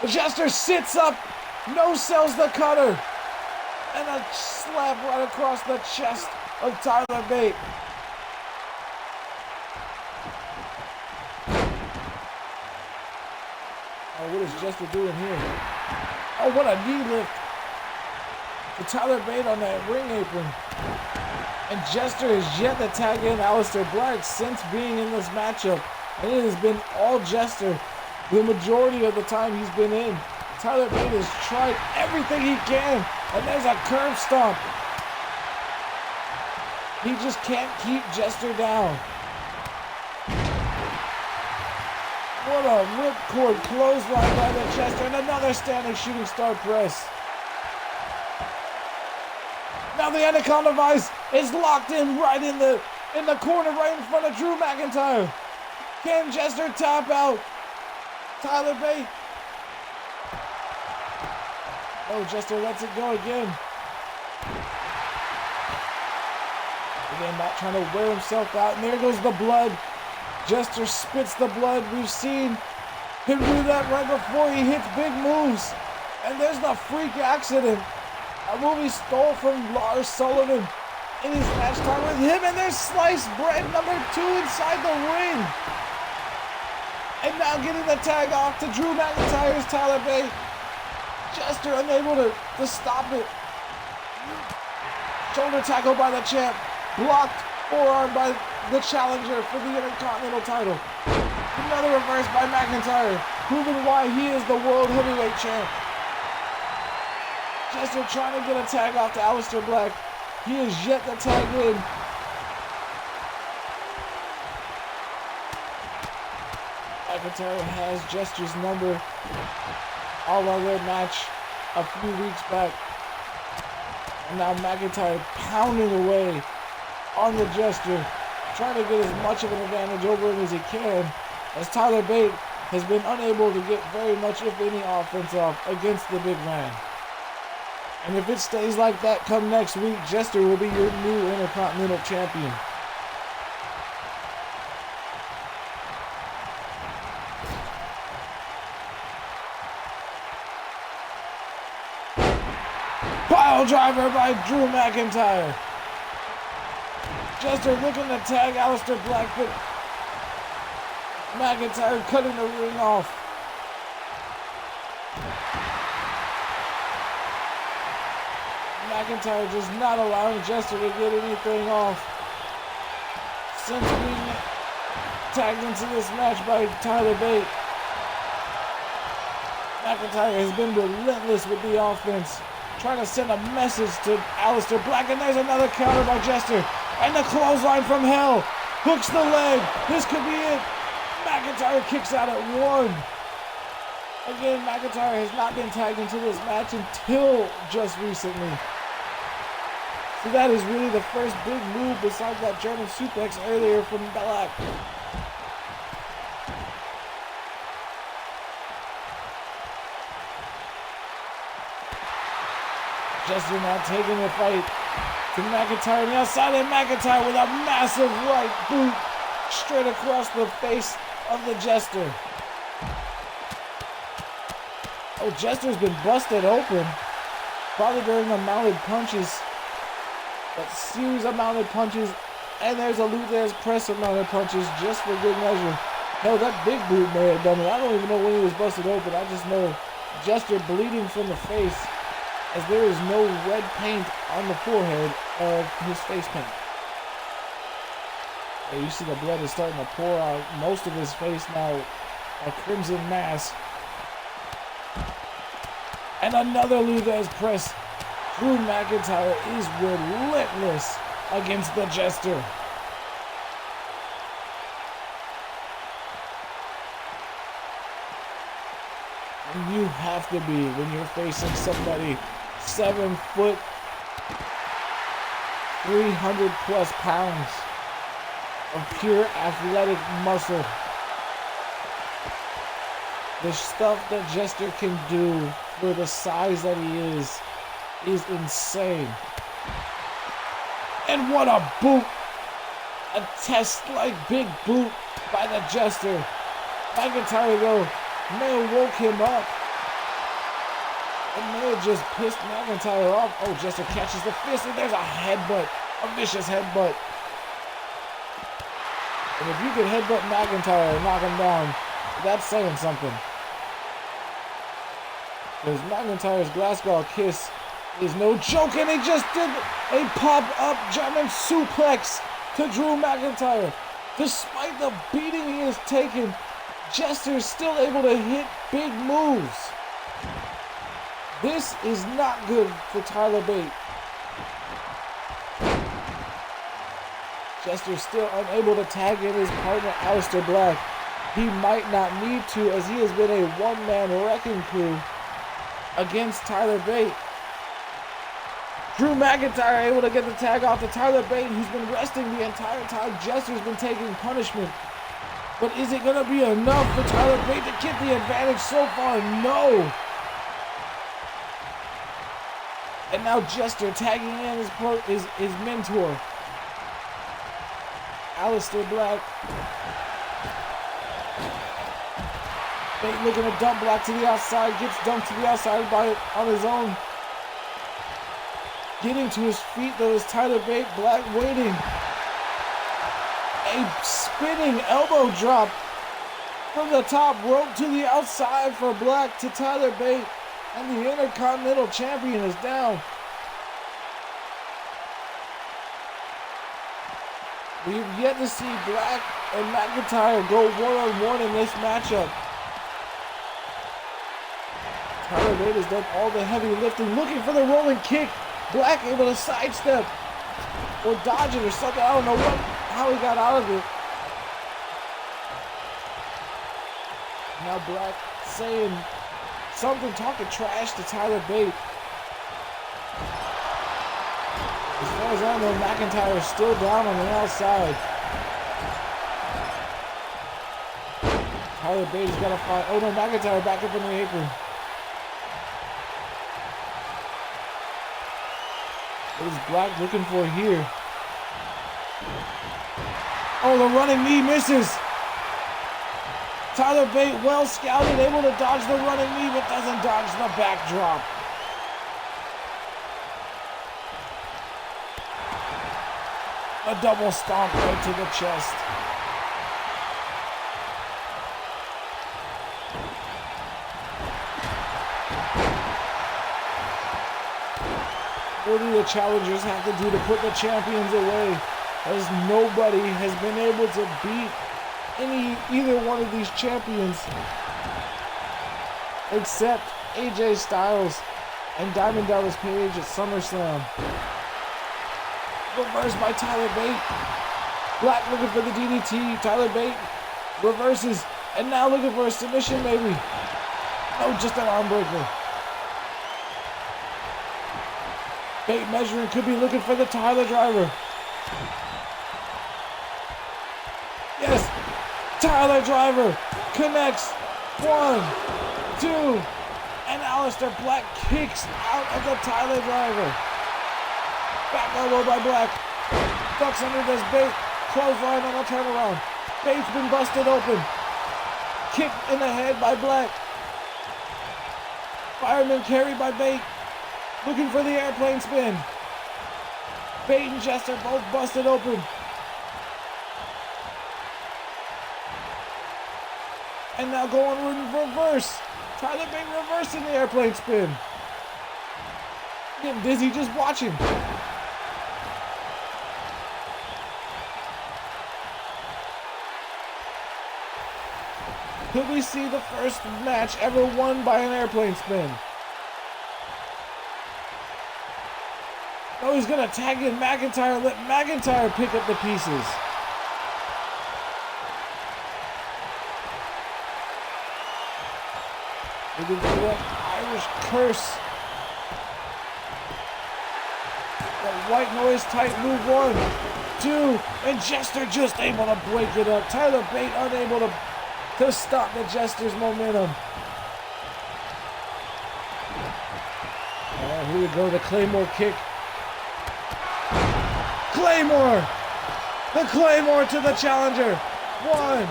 Jester sits up, no-sells the cutter. And a slap right across the chest of Tyler Bate. Oh, what is Jester doing here? Oh, what a knee lift to Tyler Bate on that ring apron. And Jester has yet to tag in Aleister Black since being in this matchup. And it has been all Jester the majority of the time he's been in. Tyler Bate has tried everything he can. And there's a curb stomp. He just can't keep Jester down. What a ripcord clothesline by the Jester, and another standing shooting star press. Now the Anaconda Vice is locked in right in the corner, right in front of Drew McIntyre. Can Jester tap out Tyler Bate? Oh, Jester lets it go again. Again, not trying to wear himself out, and there goes the blood. Jester spits the blood. We've seen him do that right before he hits big moves. And there's the freak accident. A move he stole from Lars Sullivan in his match time with him. And there's sliced bread number 2 inside the ring. And now getting the tag off to Drew McIntyre's Tyler Bate. Jester unable to stop it. Shoulder tackle by the champ. Blocked forearm by the challenger for the Intercontinental title. Another reverse by McIntyre, proving why he is the World Heavyweight Champ. Jester trying to get a tag off to Aleister Black. He is yet to tag in. McIntyre has Jester's number all on their match a few weeks back. And now McIntyre pounding away on the Jester, trying to get as much of an advantage over him as he can, as Tyler Bate has been unable to get very much, if any, offense off against the big man. And if it stays like that come next week, Jester will be your new Intercontinental Champion. Pile driver by Drew McIntyre. Jester looking to tag Aleister Black, but McIntyre cutting the ring off. McIntyre just not allowing Jester to get anything off. Since being tagged into this match by Tyler Bate, McIntyre has been relentless with the offense, trying to send a message to Aleister Black, and there's another counter by Jester. And the clothesline from hell hooks the leg. This could be it. McIntyre kicks out at 1. Again, McIntyre has not been tagged into this match until just recently. So that is really the first big move besides that German suplex earlier from Black. Jester not taking the fight. to McIntyre on the outside, and McIntyre with a massive right boot straight across the face of the Jester. Oh, Jester's been busted open, probably during the mounted punches. That series of mounted punches, and there's a Luthez press of mounted punches just for good measure. Hell, that big boot may have done it. I don't even know when he was busted open. I just know Jester bleeding from the face, as there is no red paint on the forehead of his face paint. And you see the blood is starting to pour out most of his face now, a crimson mass. And another Luthez press. Drew McIntyre is relentless against the Jester. And you have to be when you're facing somebody 7 foot, 300 plus pounds of pure athletic muscle. The stuff that Jester can do for the size that he is insane. And what a boot! A test-like big boot by the Jester. McIntyre, though, may have woke him up. It may have just pissed McIntyre off. Oh, Jester catches the fist, and there's a headbutt. A vicious headbutt. And if you can headbutt McIntyre and knock him down, that's saying something. Because McIntyre's Glasgow kiss is no joke, and he just did a pop-up German suplex to Drew McIntyre. Despite the beating he has taken, Jester is still able to hit big moves. This is not good for Tyler Bate. Jester still unable to tag in his partner Aleister Black. He might not need to, as he has been a one-man wrecking crew against Tyler Bate. Drew McIntyre able to get the tag off to Tyler Bate, who's been resting the entire time. Jester's been taking punishment. But is it going to be enough for Tyler Bate to get the advantage so far? No. And now Jester tagging in his mentor, Aleister Black. Bate looking to dump Black to the outside, gets dumped to the outside on his own. Getting to his feet though is Tyler Bate. Black waiting. A spinning elbow drop from the top rope to the outside for Black to Tyler Bate. And the Intercontinental Champion is down. We've yet to see Black and McIntyre go one-on-one in this matchup. Tyler Bate has done all the heavy lifting, looking for the rolling kick. Black able to sidestep or dodge it or something. I don't know how he got out of it. Now Black saying something, talking trash to Tyler Bate. As far as I know, McIntyre is still down on the outside. Tyler Bate has got to fight. Oh no, McIntyre back up in the apron. What is Black looking for here? Oh, the running knee misses. Tyler Bate, well scouted, able to dodge the running knee, but doesn't dodge the backdrop. A double stomp right to the chest. What do the challengers have to do to put the champions away? As nobody has been able to beat either one of these champions except AJ Styles and Diamond Dallas Page at SummerSlam. Reversed by Tyler Bate. Black looking for the DDT. Tyler Bate reverses and now looking for a submission maybe. No, just an arm breaker. Bate measuring, could be looking for the Tyler driver. Yes, Tyler driver connects. 1, 2, and Aleister Black kicks out of the Tyler driver. Back elbow by Black. Ducks under this bait. Clothesline on a turnaround. Bait's been busted open. Kick in the head by Black. Fireman carried by Bait. Looking for the airplane spin. Bait and Jester both busted open. And now going in reverse. Tyler Bate reversing the airplane spin. Getting dizzy just watching. Could we see the first match ever won by an airplane spin? No, he's gonna tag in McIntyre, let McIntyre pick up the pieces. Looking for that Irish curse. That white noise tight move 1, 2, and Jester just able to break it up. Tyler Bate unable to stop the Jester's momentum. Here we go, the Claymore kick. Claymore! The Claymore to the challenger. 1,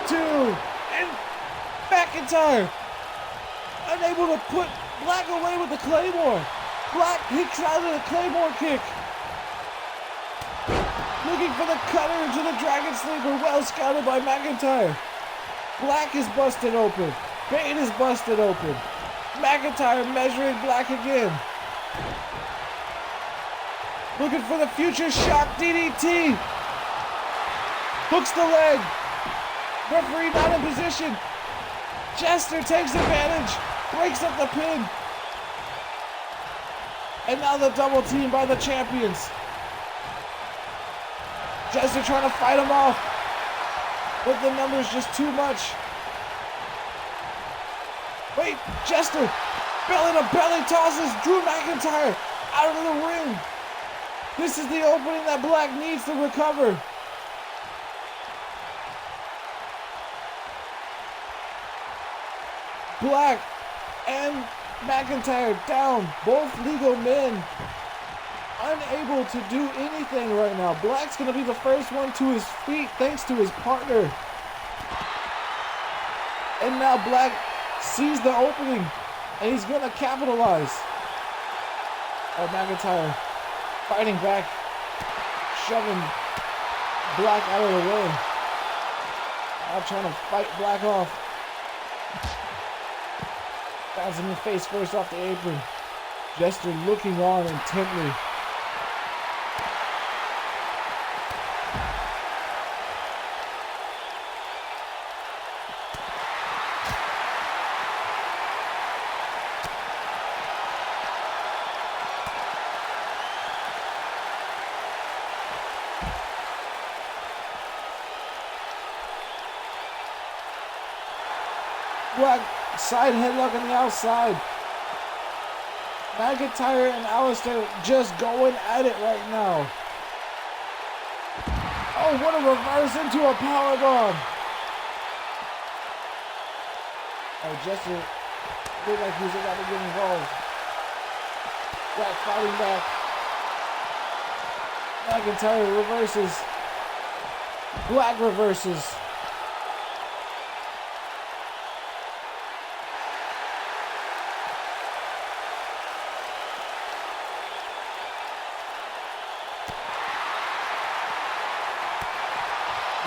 2, and McIntyre unable to put Black away with the Claymore. Black kicks out of the Claymore kick. Looking for the cutter into the Dragon Sleeper, well scouted by McIntyre. Black is busted open. Bate is busted open. McIntyre measuring Black again. Looking for the future shock DDT. Hooks the leg. Referee not in position. Jester takes advantage. Breaks up the pin. And now the double team by the champions. Jester trying to fight him off. But the number's just too much. Wait, Jester. Belly to belly tosses Drew McIntyre out of the ring. This is the opening that Black needs to recover. Black and McIntyre down, both legal men, unable to do anything right now. Black's gonna be the first one to his feet thanks to his partner. And now Black sees the opening and he's gonna capitalize. Oh, McIntyre fighting back, shoving Black out of the way. Now trying to fight Black off. Bouncing him face first off the apron. Jester looking on intently. Black side headlock on the outside. McIntyre and Alistair just going at it right now. Oh, what a reverse into a powerbomb. Oh, Jester looked like he was about to get involved. Black fighting back. McIntyre reverses. Black reverses.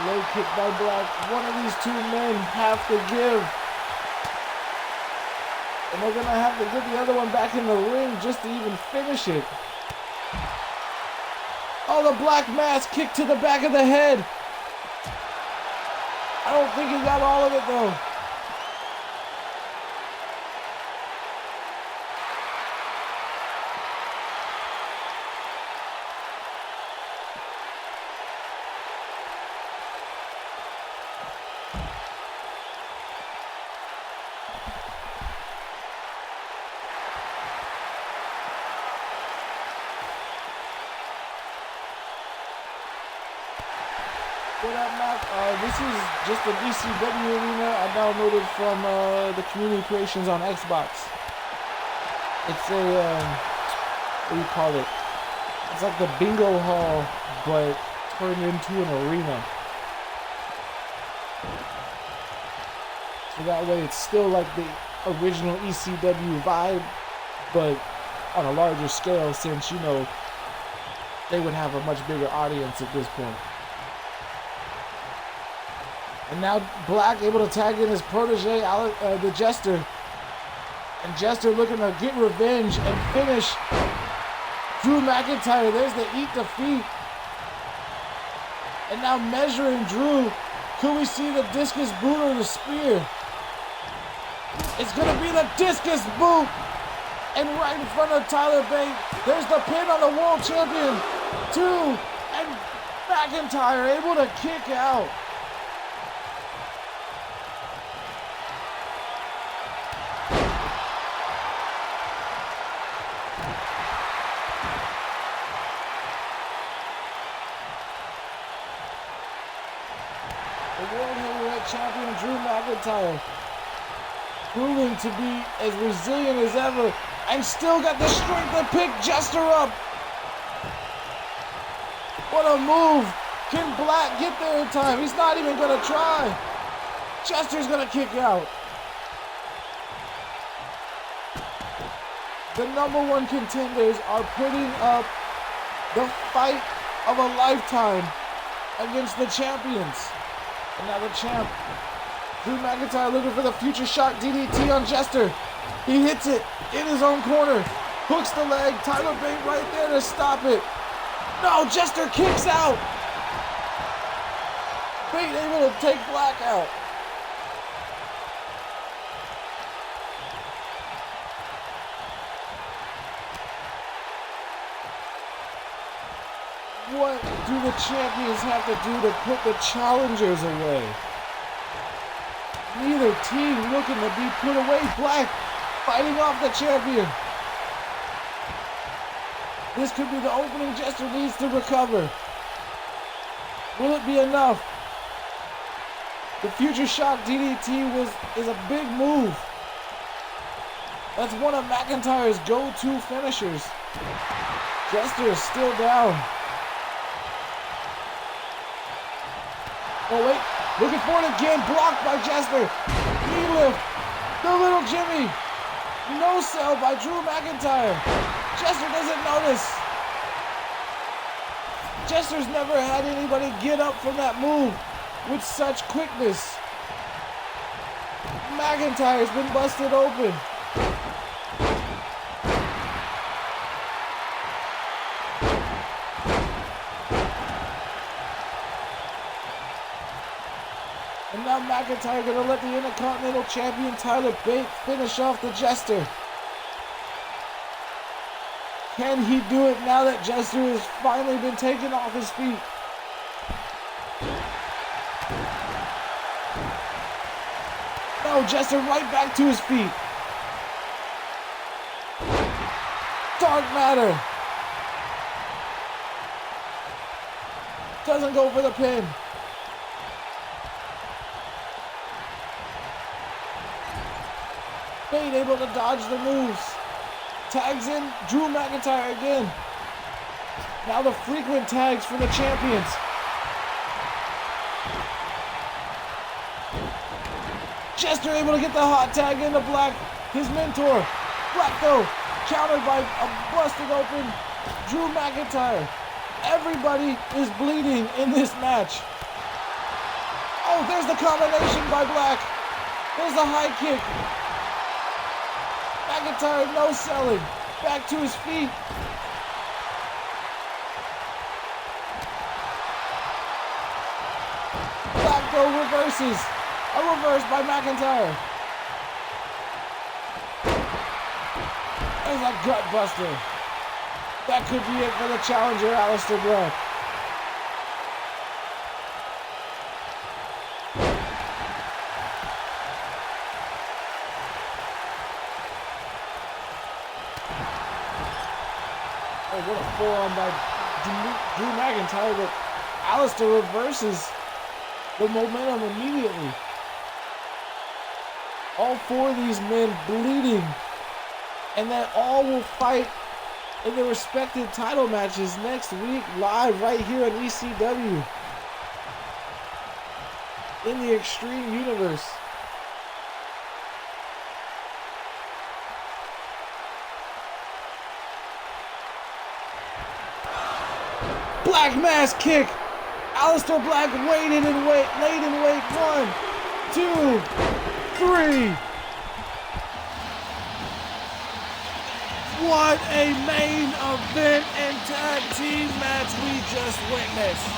Low kick by Black. One of these two men have to give. And they're going to have to get the other one back in the ring just to even finish it. Oh, the Black Mass kick to the back of the head. I don't think he got all of it though. What up, Mac? This is just an ECW arena I downloaded from the Community Creations on Xbox. It's a, what do you call it? It's like the bingo hall, but turned into an arena. So that way it's still like the original ECW vibe, but on a larger scale, since, you know, they would have a much bigger audience at this point. And now Black able to tag in his protege, the Jester. And Jester looking to get revenge and finish Drew McIntyre. There's the eat defeat. And now measuring Drew. Could we see the discus boot or the spear? It's going to be the discus boot. And right in front of Tyler Bate, there's the pin on the world champion. 2. And McIntyre able to kick out. The World Heavyweight Champion Drew McIntyre proving to be as resilient as ever and still got the strength to pick Jester up. What a move. Can Black get there in time? He's not even going to try. Jester's going to kick out. The #1 contenders are putting up the fight of a lifetime against the champions. And now the champ, Drew McIntyre, looking for the future shock DDT on Jester. He hits it in his own corner. Hooks the leg. Tyler Bate right there to stop it. No, Jester kicks out. Bate able to take Black out. What do the champions have to do to put the challengers away? Neither team looking to be put away. Black fighting off the champion. This could be the opening Jester needs to recover. Will it be enough? The future shock DDT is a big move. That's one of McIntyre's go-to finishers. Jester is still down. Oh wait, looking for it again, blocked by Jester. Knee lift, the little Jimmy. No sell by Drew McIntyre. Jester doesn't notice. Jester's never had anybody get up from that move with such quickness. McIntyre's been busted open. And now McIntyre gonna let the Intercontinental Champion Tyler Bate finish off the Jester. Can he do it now that Jester has finally been taken off his feet? No, Jester right back to his feet. Dark Matter. Doesn't go for the pin. Bate able to dodge the moves. Tags in Drew McIntyre again. Now the frequent tags for the champions. Jester able to get the hot tag into Black, his mentor. Black though, countered by a busted open Drew McIntyre. Everybody is bleeding in this match. Oh, there's the combination by Black. There's the high kick. McIntyre no selling. Back to his feet. Black though reverses. A reverse by McIntyre. There's a gut buster. That could be it for the challenger, Aleister Black. Oh, what a forearm by Drew McIntyre, but Aleister reverses the momentum immediately. All four of these men bleeding, and then all will fight in the respective title matches next week, live right here on ECW in the Extreme Universe. Black Mass kick. Aleister Black laid in wait. 1, 2, 3. What a main event and tag team match we just witnessed.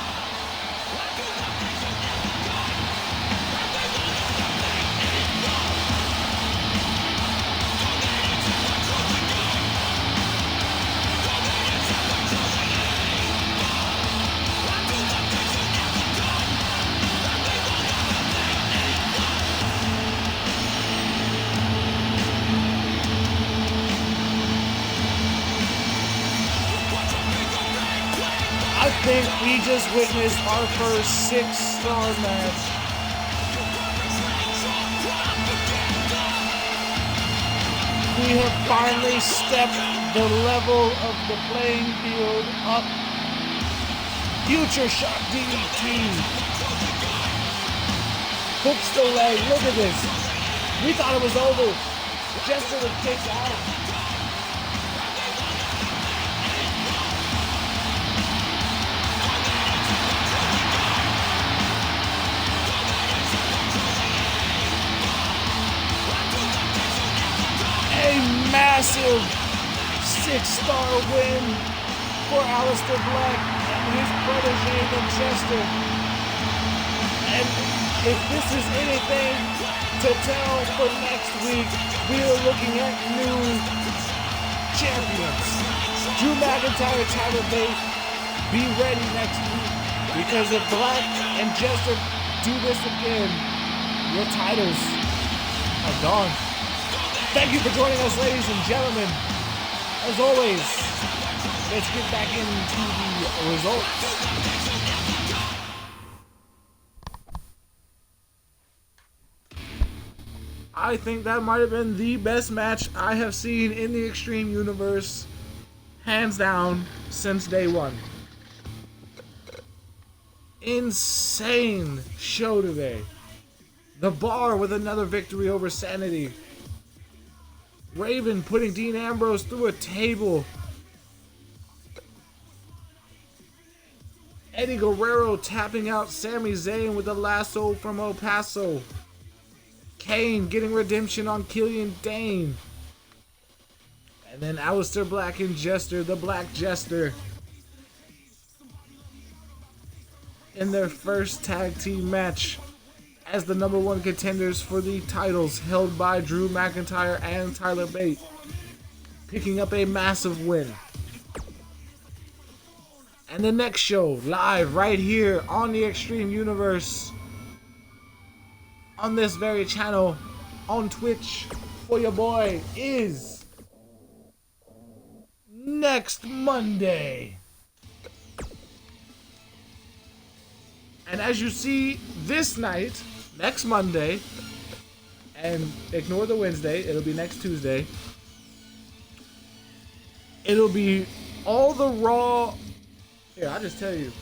I think we just witnessed our first 6-star match. We have finally stepped the level of the playing field up. Future Shock DDT. Hooks the leg. Look at this. We thought it was over. Jester was kicked out. Massive 6-star win for Aleister Black and his protege, the Jester. And if this is anything to tell for next week, we are looking at new champions. Drew McIntyre, Tyler Bate, be ready next week, because if Black and Jester do this again, your titles are gone. Thank you for joining us, ladies and gentlemen. As always, let's get back into the results. I think that might have been the best match I have seen in the Extreme Universe, hands down, since day one. Insane show today. The Bar with another victory over Sanity. Raven putting Dean Ambrose through a table. Eddie Guerrero tapping out Sami Zayn with a lasso from El Paso. Kane getting redemption on Killian Dane. And then Aleister Black and Jester, the Black Jester, in their first tag team match as the #1 contenders for the titles held by Drew McIntyre and Tyler Bate, picking up a massive win. And the next show, live right here on the Extreme Universe, on this very channel, on Twitch, for your boy, is next Monday. And as you see this night, next Monday, and ignore the Wednesday, it'll be next Tuesday, it'll be all the Raw. Here, I'll just tell you.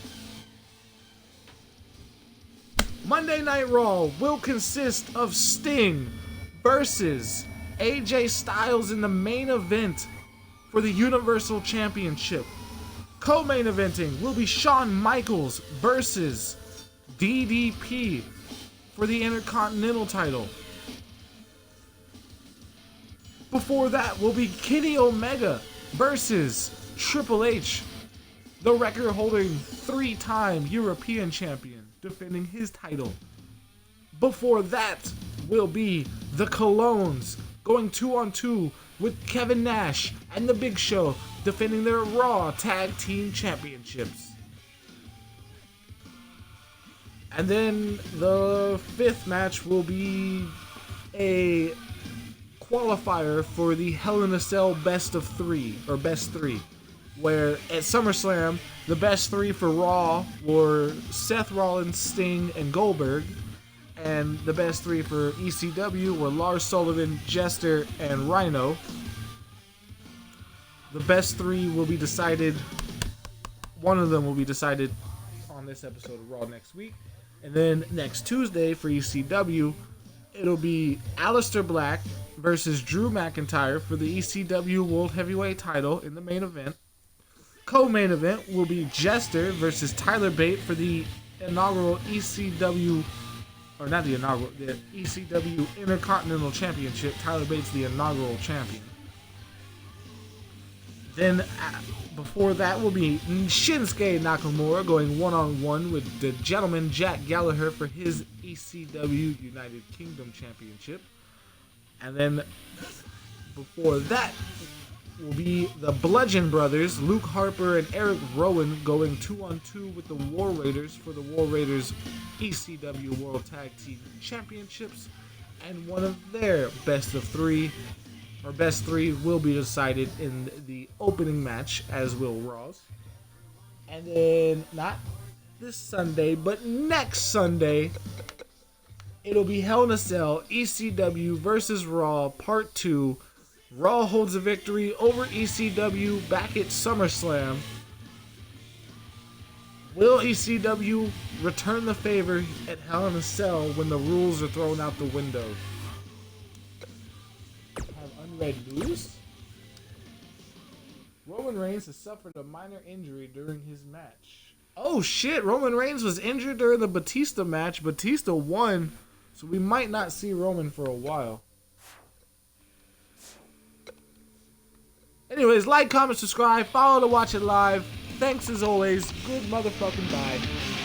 Monday Night Raw will consist of Sting versus AJ Styles in the main event for the Universal Championship. Co-main eventing will be Shawn Michaels versus DDP for the Intercontinental title. Before that will be Kenny Omega versus Triple H, the record-holding 3-time European champion, defending his title. Before that will be the Colognes going 2-on-2 with Kevin Nash and The Big Show, defending their Raw Tag Team Championships. And then the 5th match will be a qualifier for the Hell in a Cell Best of 3, or Best 3, where at SummerSlam, the best 3 for Raw were Seth Rollins, Sting, and Goldberg, and the best 3 for ECW were Lars Sullivan, Jester, and Rhino. The best three will be decided. One of them will be decided on this episode of Raw next week. And then next Tuesday for ECW, it'll be Aleister Black versus Drew McIntyre for the ECW World Heavyweight title in the main event. Co-main event will be Jester versus Tyler Bate for the inaugural ECW, or not the inaugural, the ECW Intercontinental Championship. Tyler Bate's the inaugural champion. Then, before that will be Shinsuke Nakamura going one-on-one with the gentleman Jack Gallagher for his ECW United Kingdom Championship. And then, before that will be the Bludgeon Brothers, Luke Harper and Eric Rowan, going 2-on-2 with the War Raiders for the War Raiders ECW World Tag Team Championships. And one of their best of three, or best three, will be decided in the opening match, as will Raw's. And then, not this Sunday, but next Sunday, it'll be Hell in a Cell, ECW versus Raw, Part 2. Raw holds a victory over ECW back at SummerSlam. Will ECW return the favor at Hell in a Cell when the rules are thrown out the window? Have unread news? Roman Reigns has suffered a minor injury during his match. Oh shit, Roman Reigns was injured during the Batista match. Batista won, so we might not see Roman for a while. Anyways, like, comment, subscribe, follow to watch it live. Thanks as always. Good motherfucking bye.